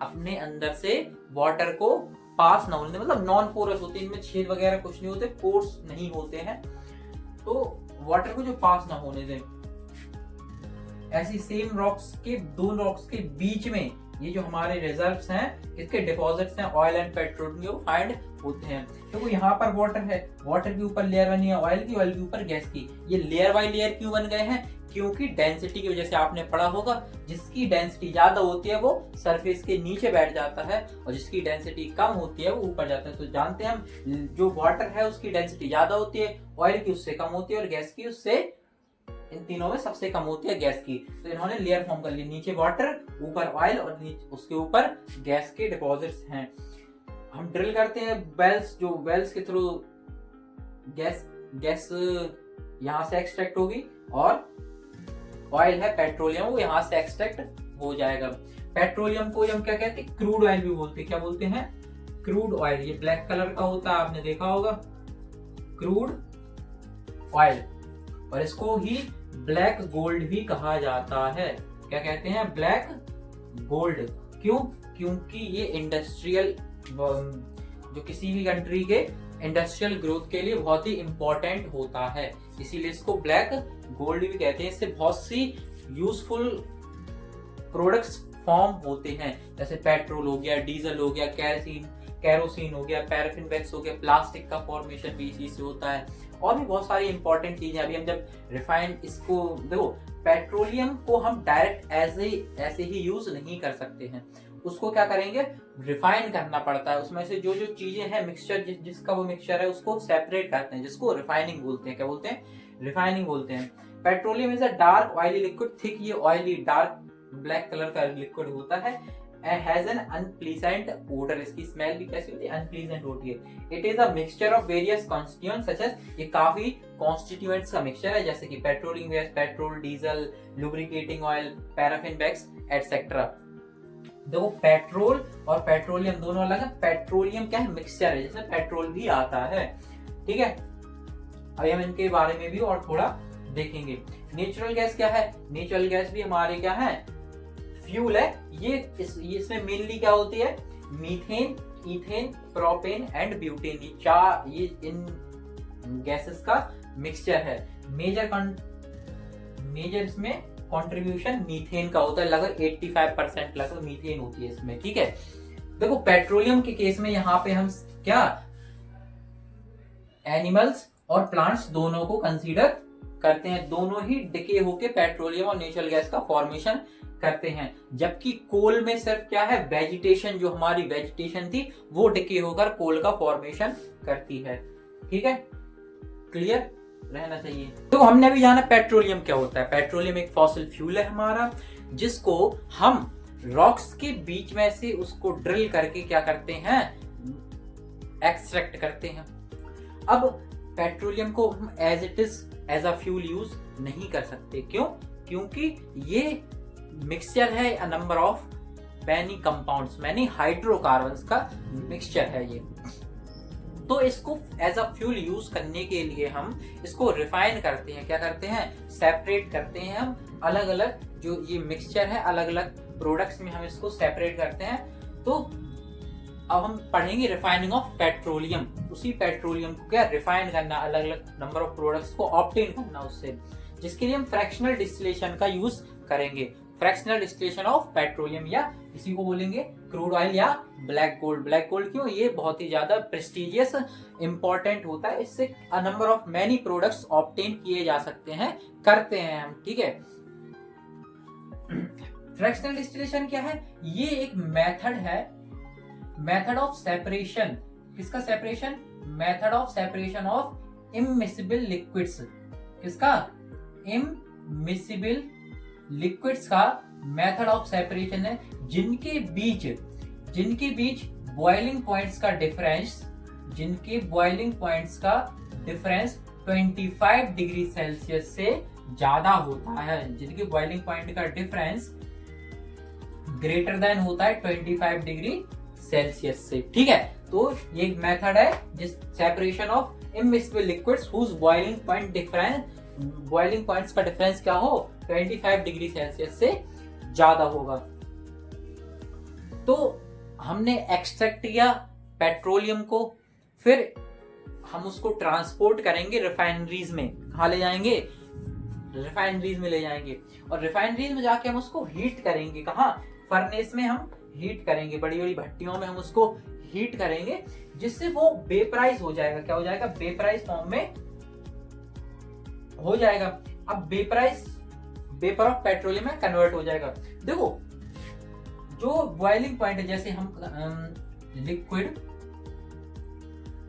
अपने अंदर से वाटर को पास ना होने दें, मतलब नॉन पोरस होते हैं, इनमें छेद वगैरह कुछ नहीं होते, पोर्स नहीं होते हैं, तो वाटर को जो पास ना होने दें। ऐसी सेम रॉक्स के, दो रॉक्स के बीच में ये जो हमारे रिजर्व्स हैं, इसके डिपॉजिट्स हैं, ऑयल एंड पेट्रोलियम फाइंड होते हैं। देखो यहाँ पर वाटर है, वाटर के ऊपर लेयर बनी है ऑयल की, ऑयल के ऊपर गैस की। ये लेयर बाय लेयर क्यों बन गए हैं, क्योंकि डेंसिटी की वजह से, आपने पढ़ा होगा जिसकी डेंसिटी ज्यादा होती है वो सरफेस के नीचे बैठ जाता है और जिसकी डेंसिटी कम होती है वो ऊपर जाता है। तो जानते हैं हम, जो वाटर है उसकी डेंसिटी ज्यादा होती है, ऑयल की उससे कम होती है और गैस की उससे, इन तीनों में सबसे कम होती है गैस की। तो इन्होंने लेयर फॉर्म कर ली, नीचे वाटर, ऊपर ऑयल और उसके ऊपर गैस के डिपॉजिट्स हैं। हम ड्रिल करते हैं वेल्स, जो वेल्स के थ्रू गैस यहाँ से एक्सट्रैक्ट होगी और ऑयल है पेट्रोलियम, वो यहाँ से एक्सट्रैक्ट हो जाएगा। पेट्रोलियम को हम क्या कहते हैं, क्रूड ऑयल भी बोलते हैं। क्या बोलते हैं, क्रूड ऑयल। ये ब्लैक कलर का होता है, आपने देखा होगा, क्रूड ऑयल। और इसको ही ब्लैक गोल्ड भी कहा जाता है। क्या कहते हैं, ब्लैक गोल्ड। क्यों, क्योंकि ये इंडस्ट्रियल, जो किसी भी कंट्री के इंडस्ट्रियल ग्रोथ के लिए बहुत ही इंपॉर्टेंट होता है, इसीलिए इसको ब्लैक गोल्ड भी कहते हैं। इससे बहुत सी यूजफुल प्रोडक्ट्स फॉर्म होते हैं, जैसे पेट्रोल हो गया, डीजल हो गया, कैरोसिन हो गया, पैराफिन वैक्स हो गया, प्लास्टिक का फॉर्मेशन भी इसी से होता है, और भी बहुत सारी इंपॉर्टेंट चीजें। अभी हम जब रिफाइंड, इसको देखो, पेट्रोलियम को हम डायरेक्ट ऐसे ही यूज नहीं कर सकते हैं, उसको क्या करेंगे, रिफाइन करना पड़ता है। उसमें से जो जो चीजें हैं, मिक्सचर जिसका वो मिक्सचर है, उसको सेपरेट करते हैं, जिसको रिफाइनिंग बोलते हैं। क्या बोलते हैं, रिफाइनिंग बोलते हैं। Petroleum is a dark oily liquid, thick, ये ऑयली डार्क ब्लैक कलर का लिक्विड होता है। हैज एन अनप्लीजेंट ओडर, इसकी स्मेल भी कैसी होती है, अनप्लीजेंट होती है। It is a mixture of various constituents such as, ये काफी कॉन्स्टिट्यूएंट्स का मिक्सचर है, जैसे कि petroleum gas, petrol, diesel, lubricating oil, paraffin wax etcetera. देखो पेट्रोल और पेट्रोलियम दोनों अलग है। पेट्रोलियम क्या है, मिक्सचर है, जैसे पेट्रोल भी आता है, ठीक है। अभी हम इनके बारे में भी और थोड़ा देखेंगे। नेचुरल गैस क्या है, नेचुरल गैस भी हमारे क्या है, फ्यूल है। ये इसमें मेनली क्या होती है, methane, ethane, propane and butane, ये इन गैसेस का मिक्सचर है। मेजर इसमें कंट्रीब्यूशन मीथेन का होता है, लगभग 85% लगभग मीथेन होती है इसमें, ठीक है। देखो पेट्रोलियम के केस में यहाँ पे हम क्या एनिमल्स और प्लांट्स दोनों को कंसीडर करते हैं, दोनों ही डिके होके पेट्रोलियम और नेचुरल गैस का फॉर्मेशन करते हैं। जबकि कोल में सिर्फ क्या है, वेजिटेशन, जो हमारी वेजिटेशन थी वो डिके होकर कोल का फॉर्मेशन करती है, ठीक है, क्लियर रहना चाहिए। तो हमने अभी जाना पेट्रोलियम क्या होता है। पेट्रोलियम एक फॉसिल फ्यूल है हमारा, जिसको हम रॉक्स के बीच में से उसको ड्रिल करके क्या करते हैं, एक्सट्रैक्ट करते हैं। अब पेट्रोलियम को हम as it is as a fuel use नहीं कर सकते, क्यों, क्योंकि ये मिक्सचर है a number of many compounds, many hydrocarbons का मिक्सचर है ये। तो इसको एज अ फ्यूल यूज करने के लिए हम इसको रिफाइन करते हैं, क्या करते हैं, सेपरेट करते हैं हम, अलग अलग जो ये मिक्सचर है अलग अलग प्रोडक्ट्स में हम इसको सेपरेट करते हैं। तो अब हम पढ़ेंगे रिफाइनिंग ऑफ पेट्रोलियम, उसी पेट्रोलियम को क्या रिफाइन करना, अलग अलग नंबर ऑफ प्रोडक्ट्स को ऑब्टेन करना उससे, जिसके लिए हम फ्रैक्शनल डिस्टिलेशन का यूज करेंगे। फ्रैक्शनल डिस्टिलेशन ऑफ पेट्रोलियम, या इसी को बोलेंगे क्रूड ऑयल या ब्लैक गोल्ड। ब्लैक गोल्ड क्यों, ये बहुत ही ज्यादा प्रेस्टिजियस इंपॉर्टेंट होता है, इससे अ number of many products obtain किए जा सकते हैं, करते हैं हम, ठीक है। फ्रैक्शनल डिस्टिलेशन क्या है, ये एक मेथड है, मेथड ऑफ सेपरेशन, किसका separation, method of separation of immiscible liquids, किसका, इमिसिबल लिक्विड्स का मेथड ऑफ सेपरेशन है, जिनके बीच बॉइलिंग पॉइंट्स का डिफरेंस, जिनके बॉइलिंग पॉइंट्स का डिफरेंस 25 डिग्री सेल्सियस से ज्यादा होता है, जिनके बॉइलिंग पॉइंट का डिफरेंस ग्रेटर देन होता है 25 डिग्री सेल्सियस से, ठीक है। तो ये एक मेथड है जिस separation of immiscible liquids whose boiling point difference, boiling points का डिफरेंस क्या हो, 25 डिग्री सेल्सियस से ज्यादा होगा। तो हमने एक्सट्रैक्ट किया पेट्रोलियम को, फिर हम उसको ट्रांसपोर्ट करेंगे रिफाइनरीज में, कहाँ ले जाएंगे, रिफाइनरीज में ले जाएंगे, और रिफाइनरीज में जाके हम उसको हीट करेंगे, कहाँ, फर्नेस में हम हीट करेंगे, बड़ी बड़ी भट्टियों में हम उसको हीट करेंगे, जिससे वो वेपराइज हो जाएगा, क्या हो जाएगा, वेपराइज फॉर्म में हो जाएगा। अब वेपर ऑफ पेट्रोलियम में कन्वर्ट हो जाएगा। देखो जो बॉइलिंग पॉइंट है, जैसे हम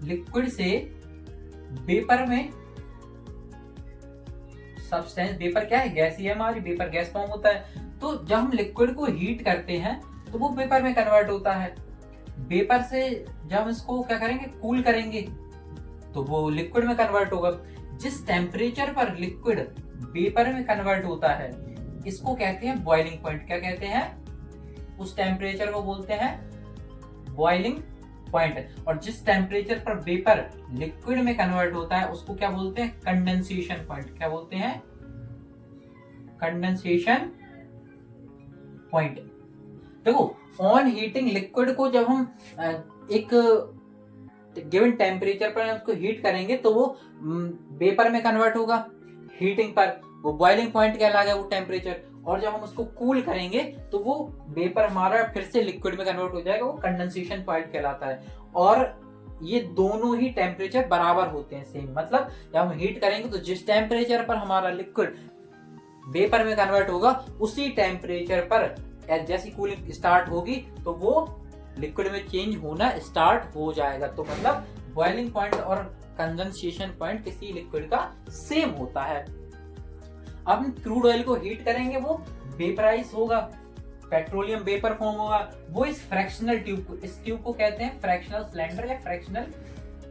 लिक्विड से वेपर में, सब्सटेंस, वेपर क्या है, गैस ही है हमारी, वेपर गैस फॉर्म होता है। तो जब हम लिक्विड को हीट करते हैं तो वो वेपर में कन्वर्ट होता है। वेपर से जब हम इसको क्या करेंगे, कूल करेंगे, तो वो लिक्विड में कन्वर्ट होगा। जिस टेम्परेचर पर लिक्विड वेपर में कन्वर्ट होता है, इसको कहते हैं बॉइलिंग पॉइंट। क्या कहते हैं, उस टेम्परेचर को बोलते हैं बॉइलिंग पॉइंट। और जिस टेम्परेचर पर वेपर लिक्विड में कन्वर्ट होता है, उसको क्या बोलते हैं, कंडेंसेशन पॉइंट। क्या बोलते हैं, कंडेंसेशन पॉइंट। देखो ऑन हीटिंग लिक्विड को जब हम एक गिवन टेम्परेचर पर उसको हीट करेंगे तो वो वेपर में कन्वर्ट होगा हीटिंग पर, वो बॉइलिंग पॉइंट कहलाएगा वो टेम्परेचर। और जब हम उसको कूल करेंगे तो वो वेपर हमारा फिर से लिक्विड में कन्वर्ट हो जाएगा, वो कंडेंसेशन पॉइंट कहलाता है। और ये दोनों ही टेम्परेचर बराबर होते हैं, सेम। मतलब जब हम हीट करेंगे तो जिस टेम्परेचर पर हमारा लिक्विड वेपर में कन्वर्ट होगा, उसी टेम्परेचर पर जैसी कूलिंग स्टार्ट होगी तो वो लिक्विड में चेंज होना स्टार्ट हो जाएगा। तो मतलब बॉइलिंग पॉइंट और कंडेंसेशन पॉइंट किसी लिक्विड का सेम होता है। अब हम क्रूड ऑयल को हीट करेंगे, वो वेपराइज होगा, पेट्रोलियम वेपर फॉर्म होगा वो इस फ्रैक्शनल ट्यूब को, इस ट्यूब को कहते हैं फ्रैक्शनल सिलेंडर या फ्रैक्शनल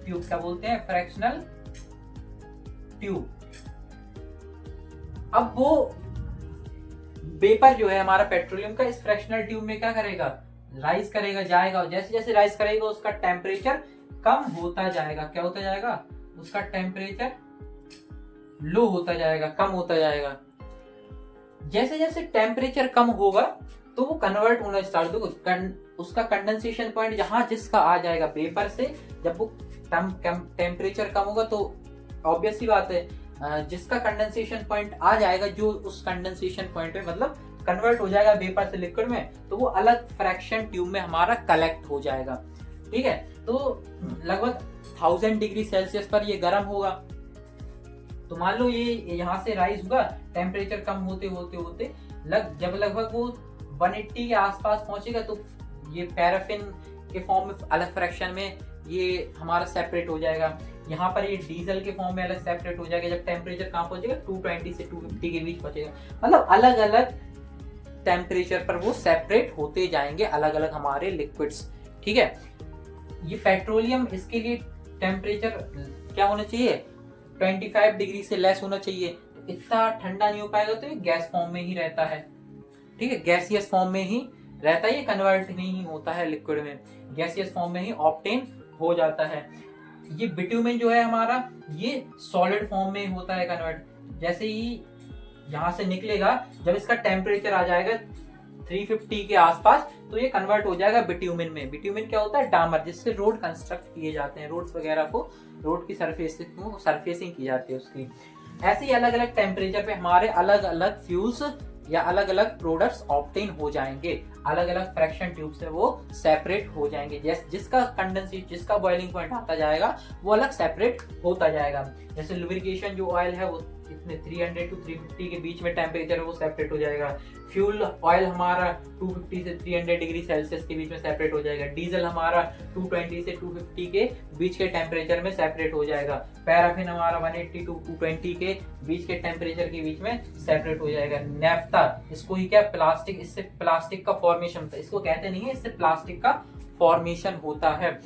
ट्यूब। क्या बोलते हैं? Fractional tube. अब वो वेपर जो है हमारा पेट्रोलियम का इस फ्रैक्शनल ट्यूब में क्या करेगा? राइज करेगा, जाएगा, और जैसे जैसे राइज करेगा उसका टेम्परेचर कम होता जाएगा। क्या होता जाएगा? उसका टेम्परेचर लो होता जाएगा, कम होता जाएगा। जैसे जैसे टेम्परेचर कम होगा तो वो कन्वर्ट होना स्टार्ट होगा, उसका कंडेंसेशन पॉइंट जहां जिसका आ जाएगा वेपर से, जब वो टेम्परेचर कम होगा तो ऑब्वियस सी बात है जिसका कंडेंसेशन पॉइंट आ जाएगा, जो उस कंडेंसेशन पॉइंट पे मतलब कन्वर्ट हो जाएगा वेपर से लिक्विड में, तो वो अलग फ्रैक्शन ट्यूब में हमारा कलेक्ट हो जाएगा। ठीक है, तो लगभग 1000 डिग्री सेल्सियस पर ये गर्म होगा। तो मान लो ये यहाँ से राइज हुआ, टेम्परेचर कम होते होते होते जब लगभग वो 180 के आसपास पहुंचेगा तो ये पैराफिन के फॉर्म में अलग फ्रैक्शन में ये हमारा सेपरेट हो जाएगा। यहाँ पर ये डीजल के फॉर्म में अलग सेपरेट हो जाएगा जब टेम्परेचर कहाँ पहुंचेगा? 220 से 250 के बीच पहुंचेगा। मतलब अलग अलग टेम्परेचर पर वो सेपरेट होते जाएंगे, अलग अलग हमारे लिक्विड्स। ठीक है, ये पेट्रोलियम, इसके लिए टेम्परेचर क्या होना चाहिए? 25 डिग्री से लेस होना चाहिए। इतना ठंडा नहीं हो पाएगा तो ये गैस फॉर्म में ही रहता है। ठीक है, गैसियस फॉर्म में ही रहता है, ये कन्वर्ट नहीं होता है लिक्विड में, गैसियस फॉर्म में ही ऑब्टेन हो जाता है। ये बिट्यूमेन जो है हमारा, ये सॉलिड फॉर्म में होता है कन्वर्ट। जैसे ही यहाँ से निकलेगा, जब इसका टेम्परेचर आ जाएगा 350 के आसपास, तो ये कन्वर्ट हो जाएगा बिट्यूमेन में। बिट्यूमेन क्या होता है? डामर, जिससे रोड कंस्ट्रक्ट किए जाते हैं, रोड्स वगैरह को, रोड की सरफेसिंग की जाती है उसकी। ऐसे ही अलग अलग टेम्परेचर पे हमारे अलग अलग फ्यूल्स या अलग अलग प्रोडक्ट्स ऑब्टेन हो जाएंगे, अलग अलग फ्रैक्शन ट्यूब से वो सेपरेट हो जाएंगे। जिसका कंडेंसेशन, जिसका बॉइलिंग पॉइंट आता जाएगा वो अलग सेपरेट होता जाएगा। जैसे लुब्रिकेशन जो ऑयल है वो इतने 300 to 350 के बीच में टेम्परेचर है वो सेपरेट हो जाएगा। फ्यूल ऑयल हमारा 250 से 300 डिग्री सेल्सियस के बीच में सेपरेट हो जाएगा। डीजल हमारा 220 से 250 के बीच के टेम्परेचर में सेपरेट हो जाएगा। पैराफिन हमारा 180 to 220 के बीच के टेम्परेचर के बीच में सेपरेट हो जाएगा। नेफ्ता, इसको ही क्या प्लास्टिक, इससे प्लास्टिक का फॉर्मेशन होता है, इसको कहते नहीं है, इससे प्लास्टिक का फॉर्मेशन होता है।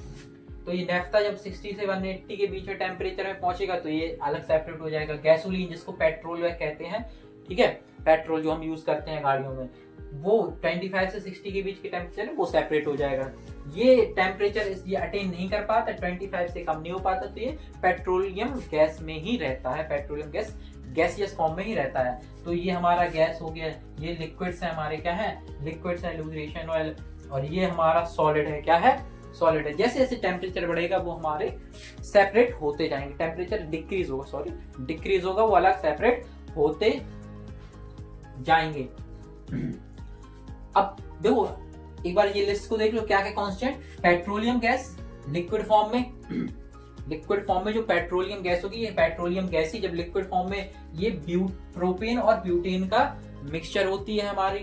तो ये नेफ्ता जब 60 से 180 के बीच में टेम्परेचर में पहुंचेगा तो ये अलग सेपरेट हो जाएगा। गैसोलीन, जिसको पेट्रोल कहते हैं, ठीक है, पेट्रोल जो हम यूज करते हैं गाड़ियों में, वो 25 से 60 के बीच के टेम्परेचर है वो सेपरेट हो जाएगा। ये टेम्परेचर ये अटेन नहीं कर पाता, 25 से कम नहीं हो पाता, तो ये पेट्रोलियम गैस में ही रहता है, पेट्रोलियम गैस गैसियस फॉर्म में ही रहता है। तो ये हमारा गैस हो गया, ये लिक्विड्स है हमारे, क्या है? लिक्विड्स है, लुब्रिकेशन ऑयल, और ये हमारा सॉलिड है, क्या है? सॉलिड है। जैसे जैसे टेम्परेचर बढ़ेगा वो हमारे सेपरेट होते जाएंगे, टेम्परेचर डिक्रीज होगा, वो अलग सेपरेट होते जाएंगे। अब देखो एक बार ये लिस्ट को देख लो, क्या क्या constant? Petroleum gas liquid form में जो पेट्रोलियम गैस होगी, ये पेट्रोलियम गैस ही जब लिक्विड फॉर्म में, ये प्रोपेन और ब्यूटेन का मिक्सचर होती है हमारी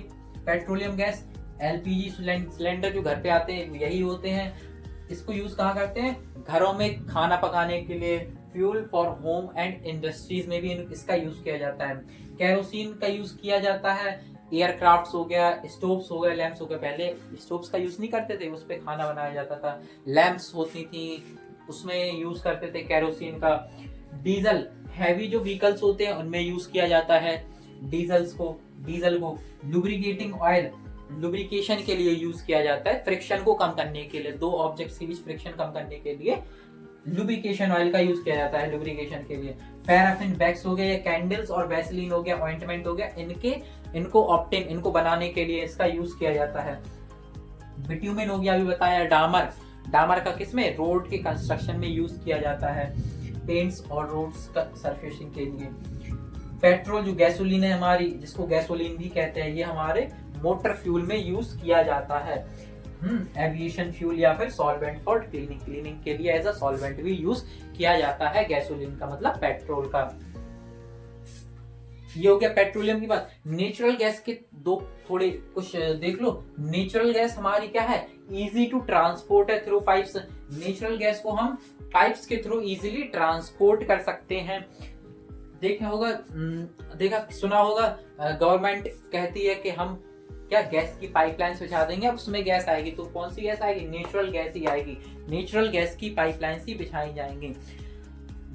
पेट्रोलियम गैस। एलपीजी सिलेंडर जो घर पे आते हैं यही होते हैं। इसको यूज कहाँ करते हैं? घरों में खाना पकाने के लिए, fuel for home and industries में भी इसका यूज किया जाता है। केरोसिन का यूज किया जाता है, एयरक्राफ्ट हो गया, स्टोव्स हो गए, लैंप्स हो गए। पहले स्टोव्स का यूज नहीं करते थे, उस पर खाना बनाया जाता था। लैंप्स होती थी, उसमें यूज करते थे केरोसिन का। डीजल, हैवी जो व्हीकल्स होते हैं उनमें यूज किया जाता है डीजल को। लुब्रिकेटिंग ऑयल, लुब्रिकेशन के लिए यूज किया जाता है, फ्रिक्शन को कम करने के लिए, दो ऑब्जेक्ट्स के बीच फ्रिक्शन कम करने के लिए लुब्रिकेशन ऑयल का यूज किया जाता है लुब्रिकेशन के लिए। पैराफिन वैक्स हो गया, या कैंडल्स और वैसलीन हो गया, ऑइंटमेंट हो गया, इनको बनाने के लिए इसका यूज किया जाता है। बिट्यूमेन हो गया, अभी बताया। डामर का किसमें? रोड के कंस्ट्रक्शन में यूज किया जाता है, पेंट्स और रोड्स का सरफेसिंग के लिए। पेट्रोल जो गैसोलीन है हमारी, जिसको गैसोलीन भी कहते हैं, ये हमारे मोटर फ्यूल में यूज किया जाता है। एविएशन फ्यूल या फिर सॉल्वेंट फॉर क्लीनिंग के लिए एज अ सॉल्वेंट भी यूज किया जाता है गैसोलीन का, मतलब पेट्रोल का। ये हो गया पेट्रोलियम की बात। नेचुरल गैस के दो थोड़े कुछ देख लो। नेचुरल गैस हमारी क्या है? इजी टू ट्रांसपोर्ट है थ्रू पाइप्स। नेचुरल गैस को हम पाइप्स के थ्रू इजीली ट्रांसपोर्ट कर सकते हैं। सुना होगा, गवर्नमेंट कहती है कि हम क्या गैस की पाइपलाइन बिछा देंगे, अब उसमें गैस आएगी तो कौन सी गैस आएगी, नेचुरल गैस ही आएगी, नेचुरल गैस की पाइपलाइन ही बिछाई जाएंगी।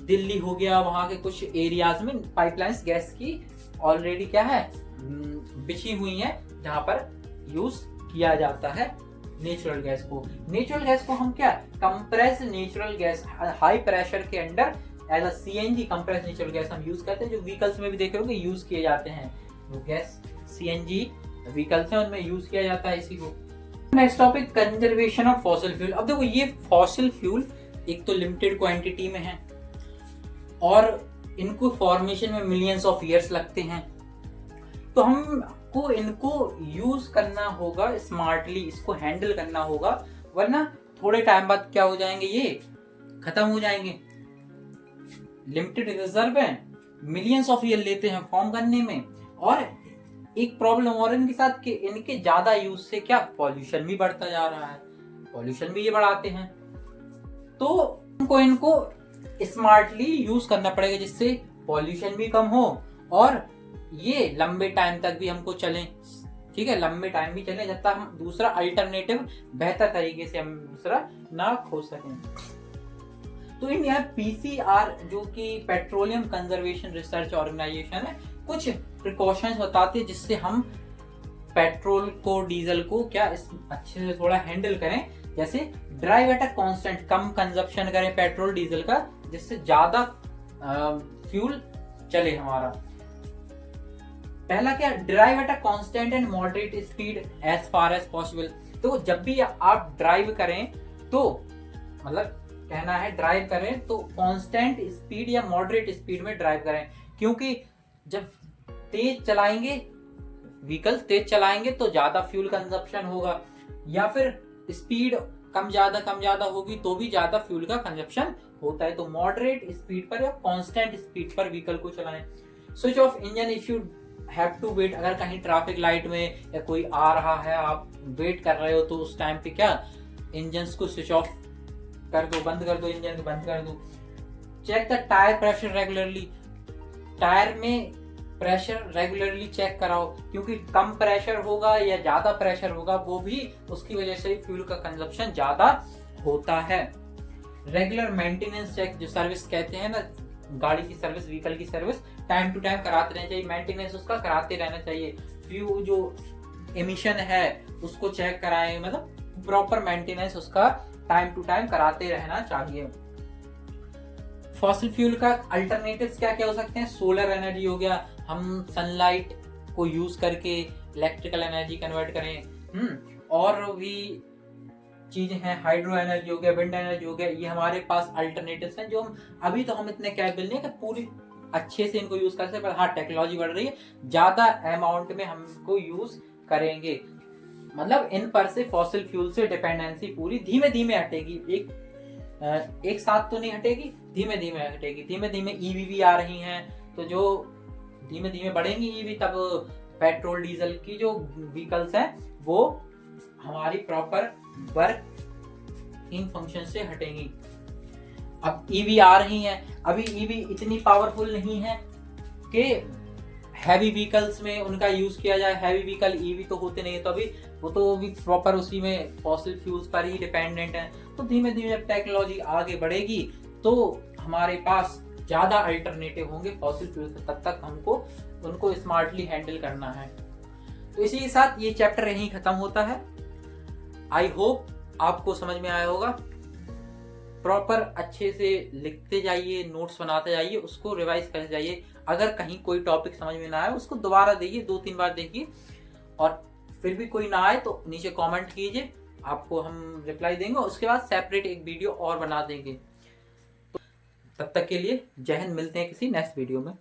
दिल्ली हो गया, वहां के कुछ एरियाज में पाइपलाइंस गैस की ऑलरेडी क्या है बिछी हुई है, जहां पर यूज किया जाता है नेचुरल गैस को। नेचुरल गैस को हम क्या compress natural gas high pressure के under as a CNG compress natural gas हम यूज करते हैं, जो व्हीकल्स में भी देखे होंगे यूज किए जाते हैं। वो गैस सीएनजी व्हीकल्स हैं उनमें यूज किया जाता है इसी को। Next topic conservation of fossil fuel. अब देखो ये फॉसिल फ्यूल एक तो लिमिटेड क्वांटिटी में है और इनको फॉर्मेशन में मिलियंस ऑफ ईयर्स लगते हैं, तो हमको इनको यूज करना होगा स्मार्टली, इसको हैंडल करना होगा, वरना थोड़े टाइम बाद क्या हो जाएंगे, ये खत्म हो जाएंगे। लिमिटेड रिजर्व है, मिलियंस ऑफ ईयर लेते हैं फॉर्म करने में, और एक प्रॉब्लम और इनके साथ कि इनके ज्यादा यूज से क्या पॉल्यूशन भी बढ़ता जा रहा है, पॉल्यूशन भी ये बढ़ाते हैं, तो इनको स्मार्टली यूज करना पड़ेगा जिससे पॉल्यूशन भी कम हो और ये लंबे टाइम तक भी हमको चले। ठीक है, लंबे टाइम भी चले जब तक हम दूसरा अल्टरनेटिव बेहतर तरीके से हम दूसरा ना खो सकें। तो इन यहाँ पीसीआर जो कि पेट्रोलियम कंजर्वेशन रिसर्च ऑर्गेनाइजेशन है, कुछ प्रिकॉशंस बताते हैं जिससे हम पेट्रोल को डीजल को क्या अच्छे से थोड़ा हैंडल करें। जैसे ड्राइव एट अ कांस्टेंट, कम कंजप्शन करें पेट्रोल डीजल का, जिससे ज्यादा फ्यूल चले हमारा। पहला क्या, drive at a constant and moderate speed as far as possible. तो जब भी आप ड्राइव करें तो मतलब कहना है ड्राइव करें तो कांस्टेंट स्पीड या मॉडरेट स्पीड में ड्राइव करें, क्योंकि जब तेज चलाएंगे व्हीकल तेज चलाएंगे तो ज्यादा फ्यूल कंजप्शन होगा, या फिर स्पीड कम ज्यादा होगी तो भी ज्यादा फ्यूल का कंजप्शन होता है। तो मॉडरेट स्पीड पर या कांस्टेंट स्पीड पर व्हीकल को चलाएं। Switch off engine if you have to wait, अगर कहीं ट्रैफिक लाइट में या कोई आ रहा है आप वेट कर रहे हो तो उस टाइम पे क्या इंजन को स्विच ऑफ कर दो, बंद कर दो, इंजन को बंद कर दो। Check the tyre pressure regularly, tyre में प्रेशर रेगुलरली चेक कराओ, क्योंकि कम प्रेशर होगा या ज्यादा प्रेशर होगा वो भी उसकी वजह से फ्यूल का कंजप्शन ज्यादा होता है। रेगुलर मेंटेनेंस चेक, जो सर्विस कहते हैं ना, गाड़ी की सर्विस, व्हीकल की सर्विस टाइम टू टाइम कराते रहना चाहिए, मेंटेनेंस उसका कराते रहना चाहिए। फ्यू जो एमिशन है उसको चेक कराएं, मतलब प्रॉपर मेंटेनेंस उसका टाइम टू टाइम कराते रहना चाहिए। फॉसिल फ्यूल का अल्टरनेटिव्स क्या क्या हो सकते हैं, सोलर एनर्जी हो गया, हम सनलाइट को यूज करके इलेक्ट्रिकल एनर्जी कन्वर्ट करें, और भी चीजें हैं, हाइड्रो एनर्जी हो गया, विंड एनर्जी हो गया, ये हमारे पास अल्टरनेटिव्स हैं जो हम अभी तो हम इतने कैपेबल नहीं है कि पूरी अच्छे से इनको यूज कर सकते, पर हाँ टेक्नोलॉजी बढ़ रही है, ज्यादा अमाउंट में हमको यूज करेंगे, मतलब इन पर से फॉसिल फ्यूल से डिपेंडेंसी पूरी धीमे धीमे हटेगी, एक साथ तो नहीं हटेगी, धीमे धीमे हटेगी। धीमे धीमे ईवी भी आ रही हैं, तो जो धीमे धीमे बढ़ेंगी ईवी, तब पेट्रोल डीजल की जो व्हीकल्स हैं वो हमारी प्रॉपर वर्क इन फंक्शन से हटेंगी। अब ईवी आ रही हैं, अभी ईवी इतनी पावरफुल नहीं है कि हैवी व्हीकल्स में उनका यूज किया जाए, हैवी व्हीकल ईवी तो होते नहीं है, तो अभी वो तो भी प्रॉपर उसी में फॉसिल फ्यूल्स पर ही डिपेंडेंट है। तो धीमे धीमे जब टेक्नोलॉजी आगे बढ़ेगी तो हमारे पास ज्यादा अल्टरनेटिव होंगे फॉसिल फ्यूल से, तब तक हमको उनको स्मार्टली हैंडल करना है। तो इसी के साथ ये चैप्टर यहीं खत्म होता है। आई होप आपको समझ में आया होगा। प्रॉपर अच्छे से लिखते जाइए, नोट्स बनाते जाइए, उसको रिवाइज करते जाइए। अगर कहीं कोई टॉपिक समझ में ना आए उसको दोबारा देखिए, 2-3 बार देखिए, और फिर भी कोई ना आए तो नीचे कमेंट कीजिए, आपको हम रिप्लाई देंगे। उसके बाद सेपरेट एक वीडियो और बना देंगे। तो तब तक के लिए जय हिंद, मिलते हैं किसी नेक्स्ट वीडियो में।